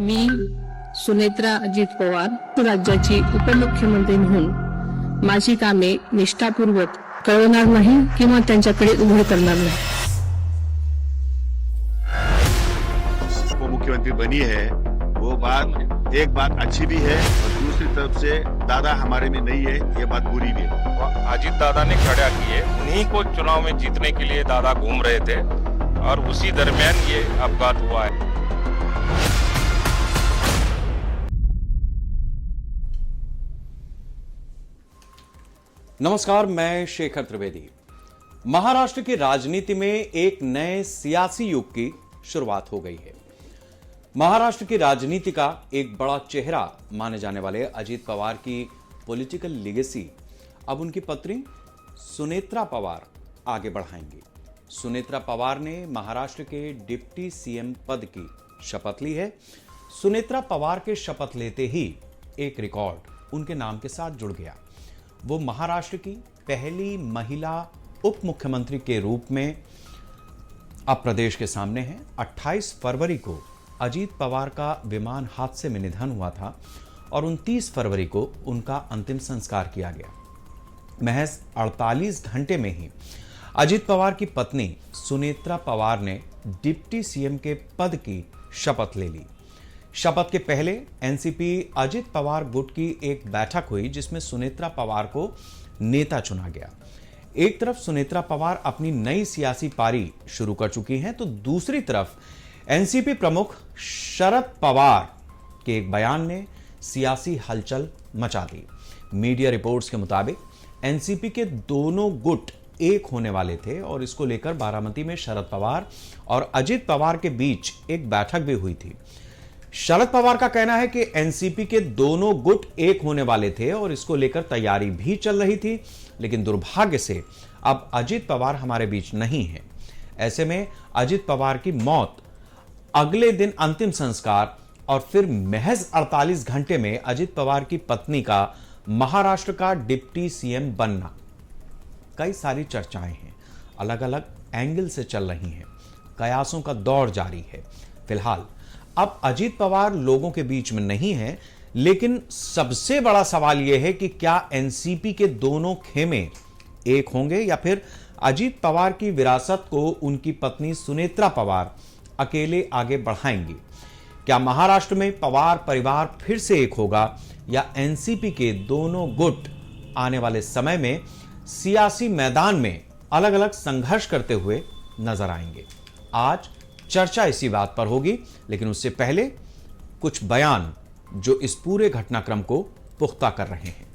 मी सुनेत्रा अजित पवार राज्याची उपमुख्यमंत्री म्हणून माझी कामे निष्ठापूर्वक कळवणार नाही किंवा त्यांच्याकडे उघड करणार नाही. उपमुख्यमंत्री बनी है वो बात एक बात अच्छी भी है और दूसरी तरफ से दादा हमारे में नहीं है ये बात बुरी भी है. अजीत दादा ने खड़ा किए, उन्हीं को चुनाव में जीतने के लिए दादा घूम रहे थे और उसी दरमियान ये अपघात हुआ है. नमस्कार, मैं शेखर त्रिवेदी. महाराष्ट्र की राजनीति में एक नए सियासी युग की शुरुआत हो गई है. महाराष्ट्र की राजनीति का एक बड़ा चेहरा माने जाने वाले अजीत पवार की पॉलिटिकल लीगेसी अब उनकी पत्नी सुनेत्रा पवार आगे बढ़ाएंगी. सुनेत्रा पवार ने महाराष्ट्र के डिप्टी सीएम पद की शपथ ली है. सुनेत्रा पवार के शपथ लेते ही एक रिकॉर्ड उनके नाम के साथ जुड़ गया. वो महाराष्ट्र की पहली महिला उप मुख्यमंत्री के रूप में अब प्रदेश के सामने हैं. 28 फरवरी को अजीत पवार का विमान हादसे में निधन हुआ था और 29 फरवरी को उनका अंतिम संस्कार किया गया. महज 48 घंटे में ही अजीत पवार की पत्नी सुनेत्रा पवार ने डिप्टी सीएम के पद की शपथ ले ली. शपथ के पहले एनसीपी अजित पवार गुट की एक बैठक हुई जिसमें सुनेत्रा पवार को नेता चुना गया. एक तरफ सुनेत्रा पवार अपनी नई सियासी पारी शुरू कर चुकी हैं तो दूसरी तरफ एनसीपी प्रमुख शरद पवार के एक बयान ने सियासी हलचल मचा दी. मीडिया रिपोर्ट्स के मुताबिक एनसीपी के दोनों गुट एक होने वाले थे और इसको लेकर बारामती में शरद पवार और अजित पवार के बीच एक बैठक भी हुई थी. शरद पवार का कहना है कि एनसीपी के दोनों गुट एक होने वाले थे और इसको लेकर तैयारी भी चल रही थी, लेकिन दुर्भाग्य से अब अजित पवार हमारे बीच नहीं है. ऐसे में अजित पवार की मौत, अगले दिन अंतिम संस्कार और फिर महज 48 घंटे में अजित पवार की पत्नी का महाराष्ट्र का डिप्टी सीएम बनना, कई सारी चर्चाएं हैं, अलग अलग एंगल से चल रही हैं, कयासों का दौर जारी है. फिलहाल अब अजीत पवार लोगों के बीच में नहीं है, लेकिन सबसे बड़ा सवाल यह है कि क्या एनसीपी के दोनों खेमे एक होंगे या फिर अजीत पवार की विरासत को उनकी पत्नी सुनेत्रा पवार अकेले आगे बढ़ाएंगी. क्या महाराष्ट्र में पवार परिवार फिर से एक होगा या एनसीपी के दोनों गुट आने वाले समय में सियासी मैदान में अलग अलग संघर्ष करते हुए नजर आएंगे? आज चर्चा इसी बात पर होगी, लेकिन उससे पहले कुछ बयान जो इस पूरे घटनाक्रम को पुख्ता कर रहे हैं.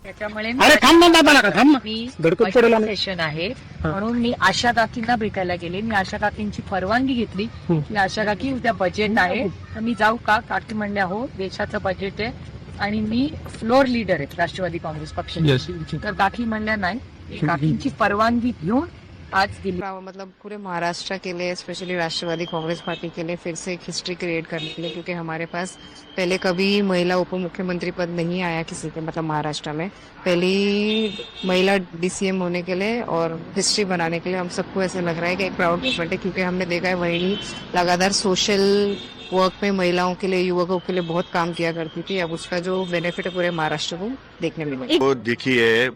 त्याच्यामुळे अरे थांब ना दादा का थांब ना. मी धडकत पडेल आणि- सेशन आहे म्हणून मी आशा काकींना भेटायला गेले. मी आशा काकींची परवानगी घेतली की आशा काकी उद्या बजेट आहे तर मी जाऊ का? काकी म्हणल्या हो, देशाचं बजेट आहे आणि मी फ्लोर लीडर आहे राष्ट्रवादी काँग्रेस पक्षाची. तर काकी म्हणल्या नाही, काकींची परवानगी घेऊन आज दिल्ली. मतलब पूरे महाराष्ट्र के लिए, स्पेशली राष्ट्रवादी कांग्रेस पार्टी के लिए फिर से एक हिस्ट्री क्रिएट करने के लिए, क्योंकि हमारे पास पहले कभी महिला उप मुख्यमंत्री पद नहीं आया किसी के, मतलब महाराष्ट्र में पहली महिला डीसीएम होने के लिए और हिस्ट्री बनाने के लिए हम सबको ऐसे लग रहा है कि एक प्राउड मोमेंट है, क्योंकि हमने देखा है वही लगातार सोशल वर्क में महिलाओं के लिए, युवकों के लिए बहुत काम किया करती थी. अब उसका जो बेनिफिट है पूरे महाराष्ट्र को देखने मिलेगा. तो देखिए,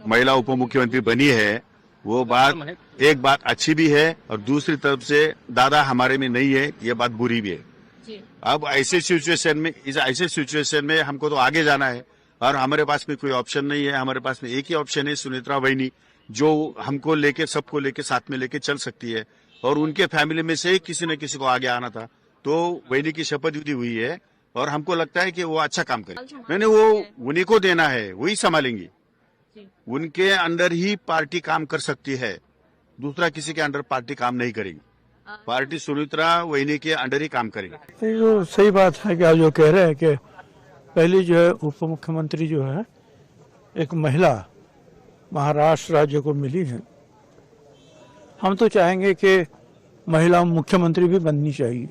महिला उप मुख्यमंत्री बनी है वो बात एक बात अच्छी भी है और दूसरी तरफ से दादा हमारे में नहीं है ये बात बुरी भी है. अब ऐसे सिचुएशन में हमको तो आगे जाना है और हमारे पास में कोई ऑप्शन नहीं है. हमारे पास में एक ही ऑप्शन है, सुनेत्रा बहनी, जो हमको लेके, सबको लेके, साथ में लेके चल सकती है. और उनके फैमिली में से किसी न किसी को आगे आना था, तो बहनी की शपथ विधि हुई है और हमको लगता है कि वो अच्छा काम करे. नहीं, वो उन्हीं को देना है, वही संभालेंगी. उनके अंडर ही पार्टी काम कर सकती है, दूसरा किसी के अंडर पार्टी काम नहीं करेगी. पार्टी सुनेत्रा वहीनी के अंडर ही काम करेगी. जो सही बात है कि आप जो कह रहे हैं कि पहली जो है उप मुख्यमंत्री जो है एक महिला महाराष्ट्र राज्य को मिली है. हम तो चाहेंगे कि महिला मुख्यमंत्री भी बननी चाहिए,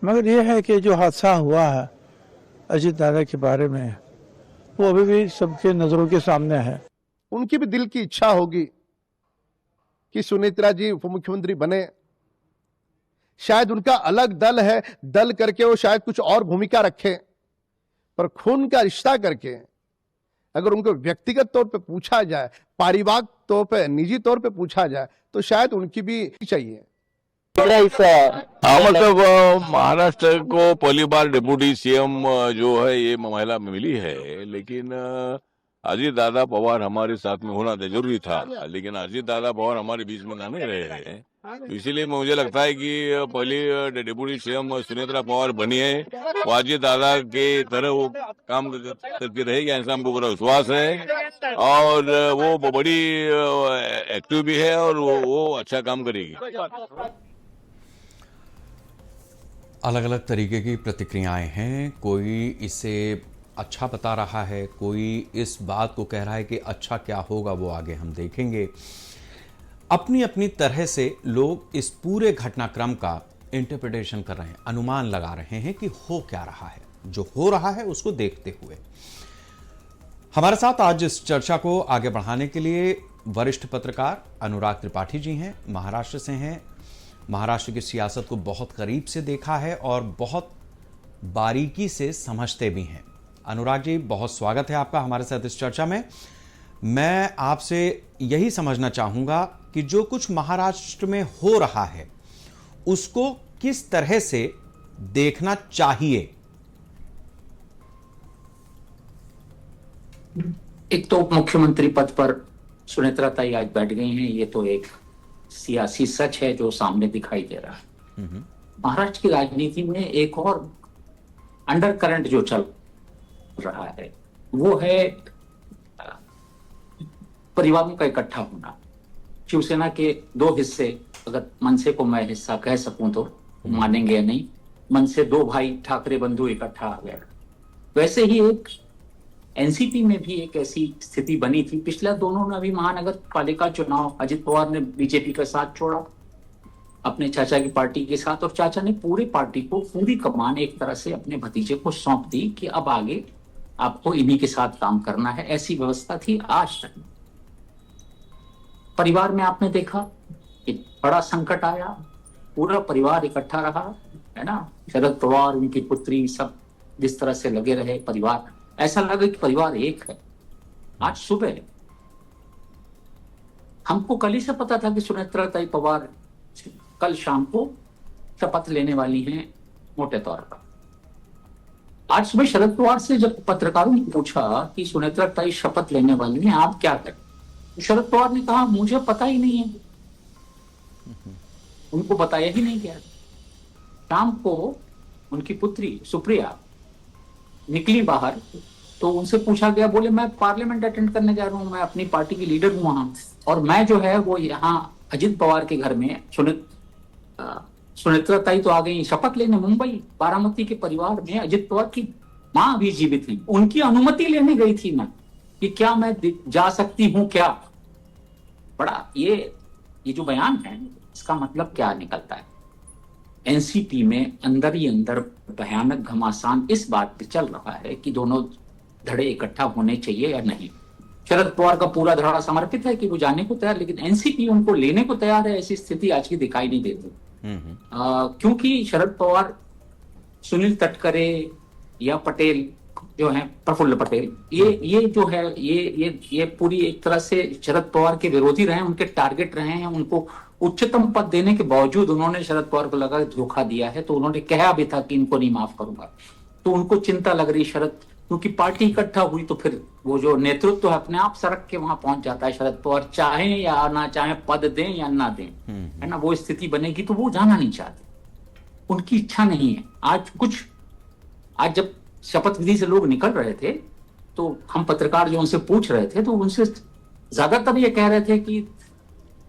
मगर यह है कि जो हादसा हुआ है अजीत दादा के बारे में वो अभी भी सबके नजरों के सामने है. उनकी भी दिल की इच्छा होगी कि सुनेत्रा जी उप मुख्यमंत्री बने शायद उनका अलग दल है, दल करके वो शायद कुछ और भूमिका रखें, पर खून का रिश्ता करके अगर उनको व्यक्तिगत तौर पे पूछा जाए, पारिवारिक तौर पे, निजी तौर पे पूछा जाए, तो शायद उनकी भी चाहिए। हाँ, मतलब महाराष्ट्र को पहली बार डिप्टी सीएम जो है ये महिला मिली है, लेकिन अजीत दादा पवार हमारे साथ में होना तो जरूरी था, लेकिन अजीत दादा पवार हमारे बीच में नहीं रहे हैं, तो इसीलिए मुझे लगता है कि पहली डिप्टी सीएम सुनेत्रा पवार बनी है, वो अजीत दादा के तरह वो काम करती रहेगी, ऐसा हमको पूरा विश्वास है, और वो बड़ी एक्टिव भी है और वो अच्छा काम करेगी। अलग अलग तरीके की प्रतिक्रियाएं हैं। कोई इसे अच्छा बता रहा है, कोई इस बात को कह रहा है कि अच्छा क्या होगा वो आगे हम देखेंगे। अपनी अपनी तरह से लोग इस पूरे घटनाक्रम का इंटरप्रिटेशन कर रहे हैं, अनुमान लगा रहे हैं कि हो क्या रहा है। जो हो रहा है उसको देखते हुए हमारे साथ आज इस चर्चा को आगे बढ़ाने के लिए वरिष्ठ पत्रकार अनुराग त्रिपाठी जी हैं, महाराष्ट्र से हैं। महाराष्ट्र की सियासत को बहुत करीब से देखा है और बहुत बारीकी से समझते भी हैं। अनुराग जी, बहुत स्वागत है आपका हमारे साथ इस चर्चा में। मैं आपसे यही समझना चाहूंगा कि जो कुछ महाराष्ट्र में हो रहा है उसको किस तरह से देखना चाहिए। एक तो उप मुख्यमंत्री पद पर सुनेत्रा ताई आज बैठ गई हैं, ये तो एक सियासी सच है जो सामने दिखाई दे रहा है। महाराष्ट्र की राजनीति में एक और अंडर करंट जो चल रहा है वो है परिवारों का इकट्ठा होना। शिवसेना के दो हिस्से, अगर मनसे को मैं हिस्सा कह सकूं तो मानेंगे या नहीं, मनसे दो भाई ठाकरे बंधु इकट्ठा आ गए। वैसे ही एक एनसीपी में भी एक ऐसी स्थिति बनी थी। पिछला दोनों ने भी महानगर पालिका चुनाव अजित पवार ने बीजेपी का साथ छोड़ा अपने चाचा की पार्टी के साथ, और चाचा ने पूरी पार्टी को, पूरी कमान एक तरह से अपने भतीजे को सौंप दी कि अब आगे आपको इन्हीं के साथ काम करना है। ऐसी व्यवस्था थी आज तक। परिवार में आपने देखा एक बड़ा संकट आया, पूरा परिवार इकट्ठा रहा, है ना। शरद पवार, उनकी पुत्री, सब जिस तरह से लगे रहे, परिवार ऐसा लगा कि परिवार एक है। आज सुबह हमको कल ही से पता था कि सुनेत्रा ताई पवार कल शाम को शपथ लेने वाली हैं मोटे तौर पर। आज सुबह शरद पवार से जब पत्रकारों ने पूछा कि सुनेत्रा ताई शपथ लेने वाली हैं, आप क्या करें, तो शरद पवार ने कहा मुझे पता ही नहीं है, उनको बताया ही नहीं गया। शाम को उनकी पुत्री सुप्रिया निकली बाहर, तो उनसे पूछा गया, बोले मैं पार्लियामेंट अटेंड करने जा रहा हूँ, मैं अपनी पार्टी की लीडर हूँ वहां, और मैं जो है वो यहाँ अजित पवार के घर में सुनेत्रा ताई तो आ गई शपथ लेने मुंबई, बारामती के परिवार में अजित पवार की माँ भी जीवित है, उनकी अनुमति लेने गई थी मैं कि क्या मैं जा सकती हूँ क्या। बड़ा ये जो बयान है इसका मतलब क्या निकलता है। एनसीपी में अंदर ही अंदर भयानक घमासान इस बात पे चल रहा है कि दोनों धड़े इकट्ठा होने चाहिए या नहीं। शरद पवार का पूरा धड़ा समर्पित है कि वो जाने को तैयार, लेकिन एनसीपी उनको लेने को तैयार है। ऐसी स्थिति आज की दिखाई नहीं देती। क्योंकि शरद पवार, सुनील तटकरे या पटेल जो है, प्रफुल्ल पटेल, ये जो है ये पूरी एक तरह से शरद पवार के विरोधी रहे हैं, उनके टारगेट रहे हैं। उनको उच्चतम पद देने के बावजूद उन्होंने शरद पवार को लगा धोखा दिया है, तो उन्होंने कहा भी था कि इनको नहीं माफ करूंगा। तो उनको चिंता लग रही शरद, क्योंकि पार्टी इकट्ठा हुई तो फिर वो जो नेतृत्व है अपने आप सड़क के वहां पहुंच जाता है। शरद पवार चाहे या ना चाहे, पद दें या ना दें, है ना, वो स्थिति बनेगी तो वो जाना नहीं चाहते, उनकी इच्छा नहीं है। आज जब शपथ विधि से लोग निकल रहे थे तो हम पत्रकार जो उनसे पूछ रहे थे तो उनसे ज्यादातर ये कह रहे थे कि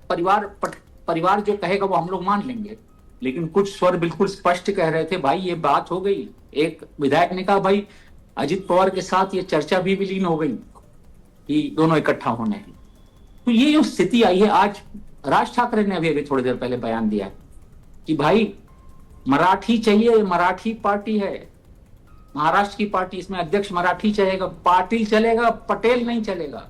परिवार जो कहेगा वो हम लोग मान लेंगे, लेकिन कुछ स्वर बिल्कुल स्पष्ट कह रहे थे भाई ये बात हो गई। एक विधायक ने कहा भाई अजित पवार के साथ ये चर्चा भी विलीन हो गई कि दोनों इकट्ठा होने हैं। तो ये जो स्थिति आई है आज, राज ठाकरे ने अभी थोड़ी देर पहले बयान दिया कि भाई मराठी चाहिए, मराठी पार्टी है, महाराष्ट्र की पार्टी, इसमें अध्यक्ष मराठी चलेगा, पाटिल चलेगा, पटेल नहीं चलेगा,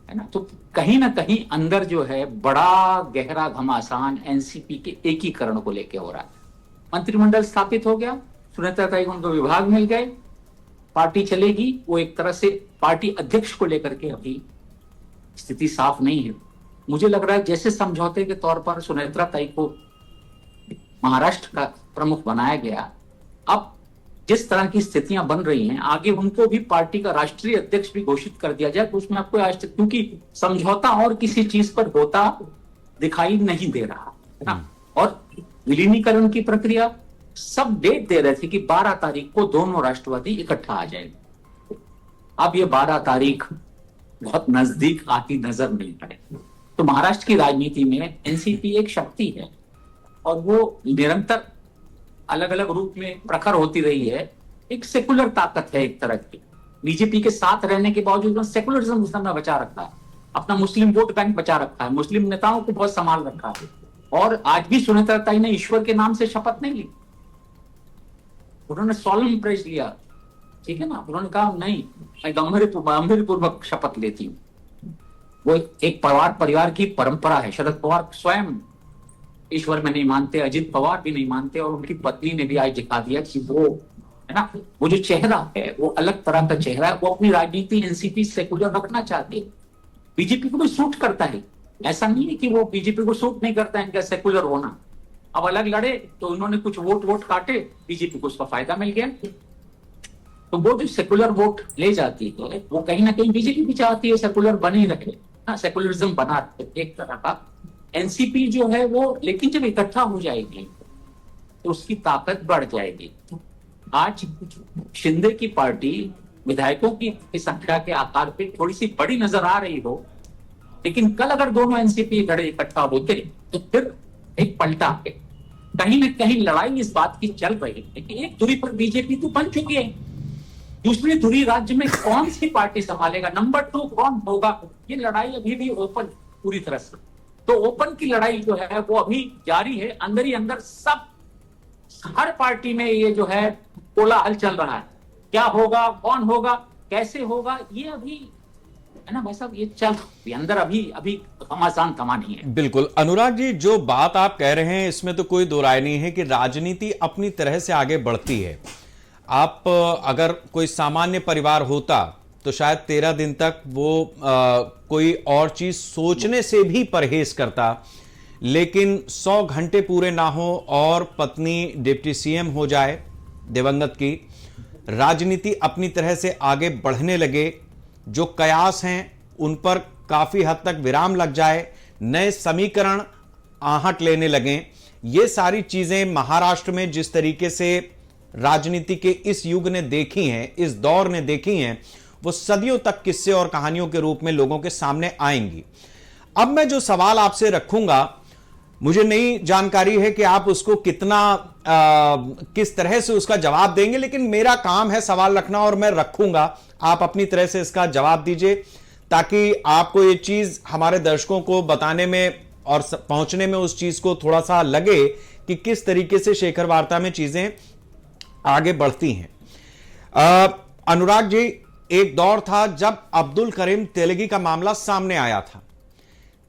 है ना। तो कहीं ना कहीं अंदर जो है बड़ा गहरा घमासान एनसीपी के एकीकरण को लेकर हो रहा है। मंत्रिमंडल स्थापित हो गया, सुनेत्रा ताई को उनको विभाग मिल गए, पार्टी चलेगी, वो एक तरह से पार्टी अध्यक्ष को लेकर के अभी स्थिति साफ नहीं है। मुझे लग रहा है जैसे समझौते के तौर पर सुनेत्रा ताई को महाराष्ट्र का प्रमुख बनाया गया, अब जिस तरह की स्थितियां बन रही हैं, आगे उनको भी पार्टी का राष्ट्रीय अध्यक्ष भी घोषित कर दिया जाए तो उसमें आपको क्योंकि समझौता और किसी चीज पर होता दिखाई नहीं दे रहा है ना। और विलीनीकरण की प्रक्रिया सब डेट दे रहे थे कि 12 तारीख को दोनों राष्ट्रवादी इकट्ठा आ जाएंगे। अब ये 12 तारीख बहुत नजदीक आती नजर नहीं पड़े। तो महाराष्ट्र की राजनीति में एनसीपी एक शक्ति है और वो निरंतर अलग अलग रूप में प्रखर होती रही है। एक सेकुलर ताकत है एक तरह की। बीजेपी के साथ रहने के बावजूद सेकुलरिज्म उसने बचा रखा है, अपना मुस्लिम वोट बैंक बचा रखा है, मुस्लिम नेताओं को बहुत संभाल रखा है। और आज भी सुनेत्रा ताई ने ईश्वर के नाम से शपथ नहीं ली, उन्होंने सॉलम प्रेज लिया, ठीक है ना। उन्होंने कहा नहीं, मैं गंभीर पूर्वक शपथ लेती हूँ। वो एक परिवार की परंपरा है। शरद पवार स्वयं ईश्वर में नहीं मानते, अजित पवार भी नहीं मानते, और उनकी पत्नी ने भी आज दिखा दिया कि वो है ना, वो जो चेहरा है वो अलग तरह का चेहरा है। वो अपनी राजनीति एनसीपी सेकुलर रखना चाहती है। बीजेपी को भी सूट करता है, ऐसा नहीं है कि वो बीजेपी को सूट नहीं करता है इनका सेकुलर होना। अब अलग लड़े तो उन्होंने कुछ वोट काटे, बीजेपी को उसका फायदा मिल गया। तो वो जो सेकुलर वोट ले जाती है वो कहीं ना कहीं बीजेपी भी चाहती है सेकुलर बने रहे, सेकुलरिज्म बना रहे एक तरह का। एनसीपी जो है वो, लेकिन जब इकट्ठा हो जाएगी तो उसकी ताकत बढ़ जाएगी। आज शिंदे की पार्टी विधायकों की संख्या के आकार पे थोड़ी सी बड़ी नजर आ रही हो, लेकिन कल अगर दोनों एनसीपी गढ़े इकट्ठा होते तो फिर एक पलटा है। कहीं न कहीं लड़ाई इस बात की चल रही है कि एक धुरी पर बीजेपी तो बन चुकी है, दूसरी धुरी राज्य में कौन सी पार्टी संभालेगा, नंबर 2 कौन होगा, ये लड़ाई अभी भी ओपन पूरी तरह से। तो ओपन की लड़ाई जो है वो अभी जारी है। अंदर ही अंदर सब हर पार्टी में ये जो है कोलाहल चल रहा है, क्या होगा, कौन होगा, कैसे होगा, ये अभी है ना भाई साहब, ये चल अंदर अभी घमासान थमा नहीं है। बिल्कुल अनुराग जी, जो बात आप कह रहे हैं इसमें तो कोई दो राय नहीं है कि राजनीति अपनी तरह से आगे बढ़ती है। आप अगर कोई सामान्य परिवार होता तो शायद 13 दिन तक वो कोई और चीज सोचने से भी परहेज करता, लेकिन 100 घंटे पूरे ना हो और पत्नी डिप्टी सीएम हो जाए दिवंगत की, राजनीति अपनी तरह से आगे बढ़ने लगे, जो कयास हैं उन पर काफी हद तक विराम लग जाए, नए समीकरण आहट लेने लगें। ये सारी चीजें महाराष्ट्र में जिस तरीके से राजनीति के इस युग ने देखी हैं, इस दौर ने देखी हैं, वो सदियों तक किस्से और कहानियों के रूप में लोगों के सामने आएंगी। अब मैं जो सवाल आपसे रखूंगा, मुझे नई जानकारी है कि आप उसको किस तरह से उसका जवाब देंगे, लेकिन मेरा काम है सवाल रखना और मैं रखूंगा। आप अपनी तरह से इसका जवाब दीजिए ताकि आपको ये चीज हमारे दर्शकों को बताने में और पहुंचने में उस चीज को थोड़ा सा लगे कि किस तरीके से शेखर वार्ता में चीजें आगे बढ़ती हैं। अनुराग जी, एक दौर था जब अब्दुल करीम तेलगी का मामला सामने आया था।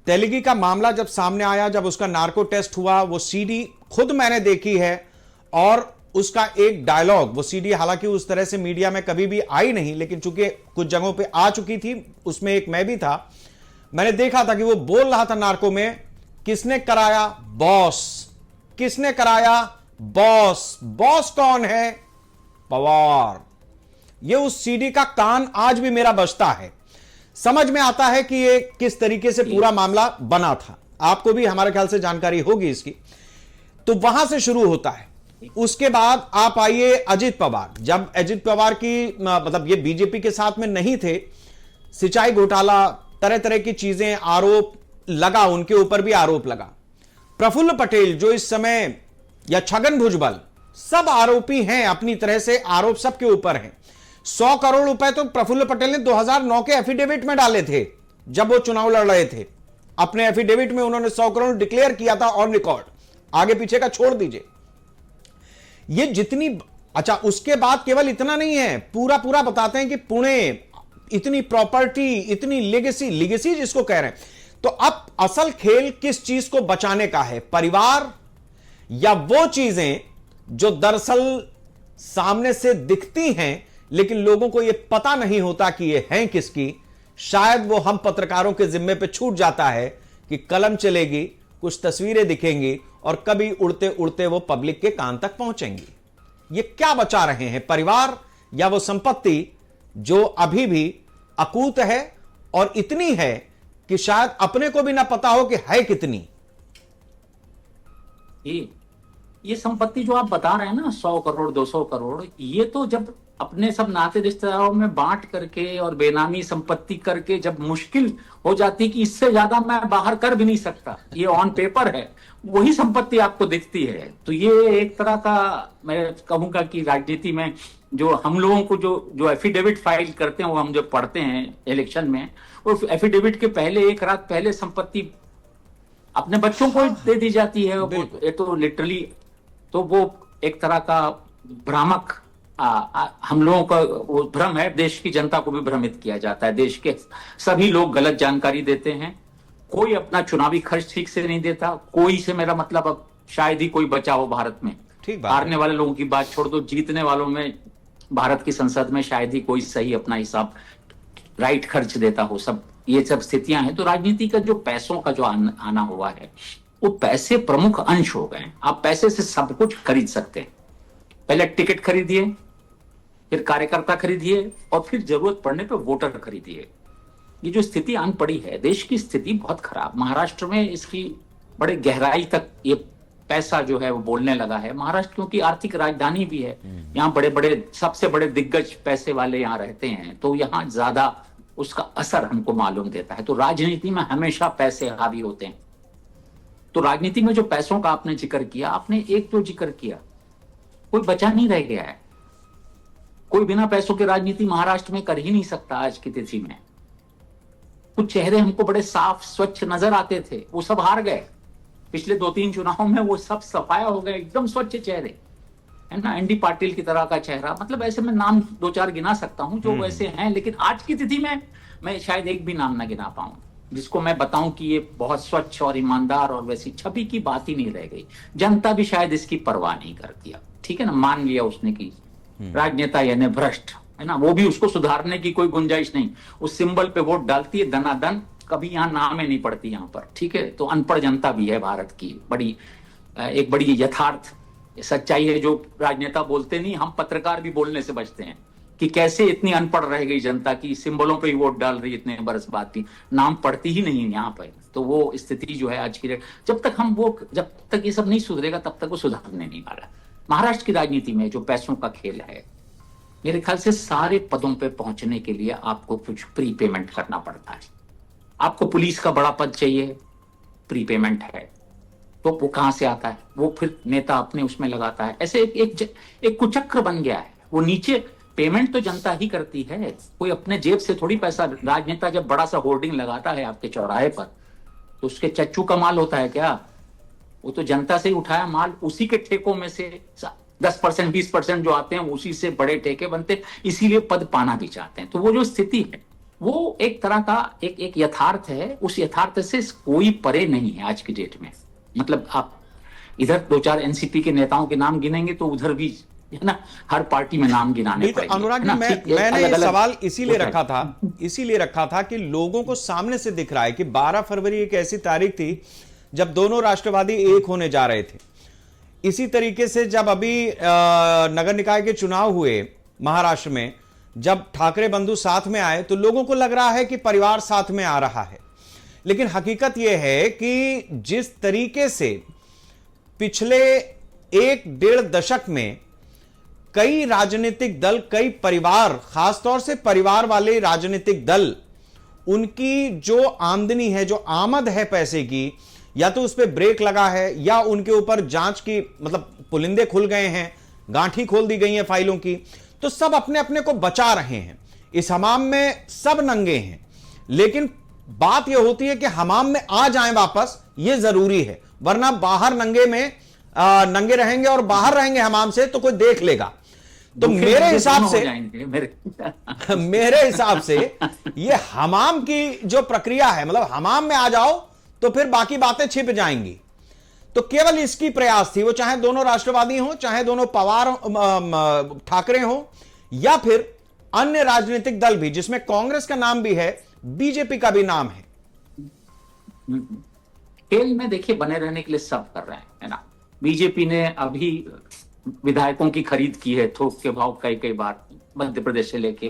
तेलगी का मामला जब सामने आया, जब उसका नार्को टेस्ट हुआ, वो सीडी खुद मैंने देखी है और उसका एक डायलॉग, वो सीडी हालांकि उस तरह से मीडिया में कभी भी आई नहीं, लेकिन चूंकि कुछ जगहों पे आ चुकी थी, उसमें एक मैं भी था, मैंने देखा था कि वो बोल रहा था नार्को में, किसने कराया? बॉस। किसने कराया? बॉस। बॉस कौन है? पवार। ये उस सीडी का कान आज भी मेरा बजता है। समझ में आता है कि ये किस तरीके से पूरा मामला बना था। आपको भी हमारे ख्याल से जानकारी होगी इसकी। तो वहां से शुरू होता है। उसके बाद आप आइए अजित पवार। जब अजित पवार की मतलब ये बीजेपी के साथ में नहीं थे, सिंचाई घोटाला, तरह तरह की चीजें, आरोप लगा, उनके ऊपर भी आरोप लगा। प्रफुल्ल पटेल जो इस समय, या छगन भुजबल, सब आरोपी हैं अपनी तरह से, आरोप सबके ऊपर हैं। 100 करोड़ रुपए तो प्रफुल्ल पटेल ने 2009 के एफिडेविट में डाले थे जब वो चुनाव लड़ रहे थे। अपने एफिडेविट में उन्होंने 100 करोड़ डिक्लेयर किया था ऑन रिकॉर्ड। आगे पीछे का छोड़ दीजिए, ये जितनी, अच्छा उसके बाद केवल इतना नहीं है, पूरा बताते हैं कि पुणे इतनी प्रॉपर्टी, इतनी लिगेसी जिसको कह रहे हैं। तो अब असल खेल किस चीज को बचाने का है, परिवार या वो चीजें जो दरअसल सामने से दिखती हैं लेकिन लोगों को यह पता नहीं होता कि ये हैं किसकी। शायद वो हम पत्रकारों के जिम्मे पे छूट जाता है कि कलम चलेगी, कुछ तस्वीरें दिखेंगी और कभी उड़ते उड़ते वो पब्लिक के कान तक पहुंचेंगी। ये क्या बचा रहे हैं, परिवार या वो संपत्ति जो अभी भी अकूत है और इतनी है कि शायद अपने को भी ना पता हो कि है कितनी। ये संपत्ति जो आप बता रहे हैं ना, 100 करोड़ 200 करोड़, ये तो जब अपने सब नाते रिश्तेदारों में बांट करके और बेनामी संपत्ति करके जब मुश्किल हो जाती कि इससे ज्यादा मैं बाहर कर भी नहीं सकता, ये ऑन पेपर है, वही संपत्ति आपको दिखती है। तो ये एक तरह का मैं कहूंगा कि राजनीति में जो हम लोगों को जो एफिडेविट फाइल करते हैं, वो हम जो पढ़ते हैं इलेक्शन में, उस एफिडेविट के पहले एक रात पहले संपत्ति अपने बच्चों को दे दी जाती है। ये तो लिटरली, तो वो एक तरह का भ्रामक हम लोगों का वो भ्रम है। देश की जनता को भी भ्रमित किया जाता है, देश के सभी लोग गलत जानकारी देते हैं, कोई अपना चुनावी खर्च ठीक से नहीं देता, कोई से मेरा मतलब अब शायद ही कोई बचा हो भारत में। ठीक बात। हारने वाले लोगों की बात छोड़ दो, जीतने वालों में भारत की संसद में शायद ही कोई सही अपना हिसाब राइट खर्च देता हो। सब ये सब स्थितियां हैं। तो राजनीति का जो पैसों का जो आना हुआ है, वो पैसे प्रमुख अंश हो गए। आप पैसे से सब कुछ खरीद सकते हैं। पहले टिकट खरीदिए, फिर कार्यकर्ता खरीदिए और फिर जरूरत पड़ने पे वोटर खरीदिए। ये जो स्थिति आन पड़ी है, देश की स्थिति बहुत खराब। महाराष्ट्र में इसकी बड़े गहराई तक ये पैसा जो है वो बोलने लगा है। महाराष्ट्र क्योंकि आर्थिक राजधानी भी है, यहाँ बड़े बड़े सबसे बड़े दिग्गज पैसे वाले यहाँ रहते हैं, तो यहाँ ज्यादा उसका असर हमको मालूम देता है। तो राजनीति में हमेशा पैसे हावी होते हैं। तो राजनीति में जो पैसों का आपने जिक्र किया, आपने एक जो जिक्र किया, कोई बचा नहीं रह गया है। कोई बिना पैसों के राजनीति महाराष्ट्र में कर ही नहीं सकता आज की तिथि में। कुछ चेहरे हमको बड़े साफ स्वच्छ नजर आते थे, वो सब हार गए। पिछले 2-3 चुनाव में वो सब सफाया हो गए, एकदम स्वच्छ चेहरे, है ना। एनडी पाटिल की तरह का चेहरा, मतलब ऐसे मैं नाम 2-4 गिना सकता हूं जो वैसे हैं, लेकिन आज की तिथि में मैं शायद एक भी नाम ना गिना पाऊं जिसको मैं बताऊं कि ये बहुत स्वच्छ और ईमानदार और वैसी छवि की बात ही नहीं रह गई। जनता भी शायद इसकी परवाह नहीं करती। ठीक है ना, मान लिया उसने कि राजनेता यानी भ्रष्ट है ना, वो भी उसको सुधारने की कोई गुंजाइश नहीं। उस सिंबल पे वोट डालती है दनादन, कभी यहाँ नाम ही नहीं पड़ती यहाँ पर। ठीक है, तो अनपढ़ जनता भी है भारत की, एक बड़ी यथार्थ सच्चाई है जो राजनेता बोलते नहीं, हम पत्रकार भी बोलने से बचते हैं कि कैसे इतनी अनपढ़ रह गई जनता की सिंबलों पे ही वोट डाल रही इतने बरस बाद भी, नाम पढ़ती ही नहीं यहाँ पर। तो वो स्थिति जो है आज की, जब तक ये सब नहीं सुधरेगा तब तक वो सुधारने नहीं वाला। महाराष्ट्र की राजनीति में जो पैसों का खेल है, मेरे ख्याल से सारे पदों पे पहुंचने के लिए आपको कुछ प्री पेमेंट करना पड़ता है। आपको पुलिस का बड़ा पद चाहिए, प्री पेमेंट है, तो वो कहां से आता है? वो फिर नेता अपने उसमें लगाता है। ऐसे एक कुचक्र बन गया है। वो नीचे पेमेंट तो जनता ही करती है, कोई अपने जेब से थोड़ी पैसा। राजनेता जब बड़ा सा होर्डिंग लगाता है आपके चौराहे पर, तो उसके चच्चू का माल होता है क्या? वो तो जनता से ही उठाया माल, उसी के ठेकों में से 10% 20% जो आते हैं उसी से बड़े ठेके बनते हैं, इसीलिए पद पाना भी चाहते हैं। तो वो जो स्थिति है वो एक तरह का एक यथार्थ है। उस यथार्थ से कोई परे नहीं है आज की डेट में। मतलब आप इधर 2-4 एनसीपी के नेताओं के नाम गिनेंगे तो उधर भी है ना, हर पार्टी में नाम गिनाने पड़ेंगे। अनुराग जी, मैंने ये सवाल इसीलिए रखा था कि लोगों को सामने से दिख रहा है कि 12 फरवरी एक ऐसी तारीख थी जब दोनों राष्ट्रवादी एक होने जा रहे थे। इसी तरीके से जब अभी नगर निकाय के चुनाव हुए महाराष्ट्र में, जब ठाकरे बंधु साथ में आए तो लोगों को लग रहा है कि परिवार साथ में आ रहा है। लेकिन हकीकत यह है कि जिस तरीके से पिछले 1-1.5 दशक में कई राजनीतिक दल, कई परिवार, खासतौर से परिवार वाले राजनीतिक दल, उनकी जो आमदनी है, जो आमद है पैसे की, या तो उस पर ब्रेक लगा है या उनके ऊपर जांच की मतलब पुलिंदे खुल गए हैं, गांठी खोल दी गई हैं फाइलों की, तो सब अपने अपने को बचा रहे हैं। इस हमाम में सब नंगे हैं, लेकिन बात यह होती है कि हमाम में आ जाएं वापस, यह जरूरी है, वरना बाहर नंगे रहेंगे और बाहर रहेंगे हमाम से तो कोई देख लेगा। तो मेरे हिसाब से मेरे मेरे हिसाब से ये हमाम की जो प्रक्रिया है, मतलब हमाम में आ जाओ तो फिर बाकी बातें छिप जाएंगी। तो केवल इसकी प्रयास थी, वो चाहे दोनों राष्ट्रवादी हो, चाहे दोनों पवार ठाकरे हो, या फिर अन्य राजनीतिक दल भी, जिसमें कांग्रेस का नाम भी है, बीजेपी का भी नाम है। खेल में देखिए बने रहने के लिए सब कर रहे हैं, है ना। बीजेपी ने अभी विधायकों की खरीद की है थोक के भाव, कई बार मध्य प्रदेश से लेके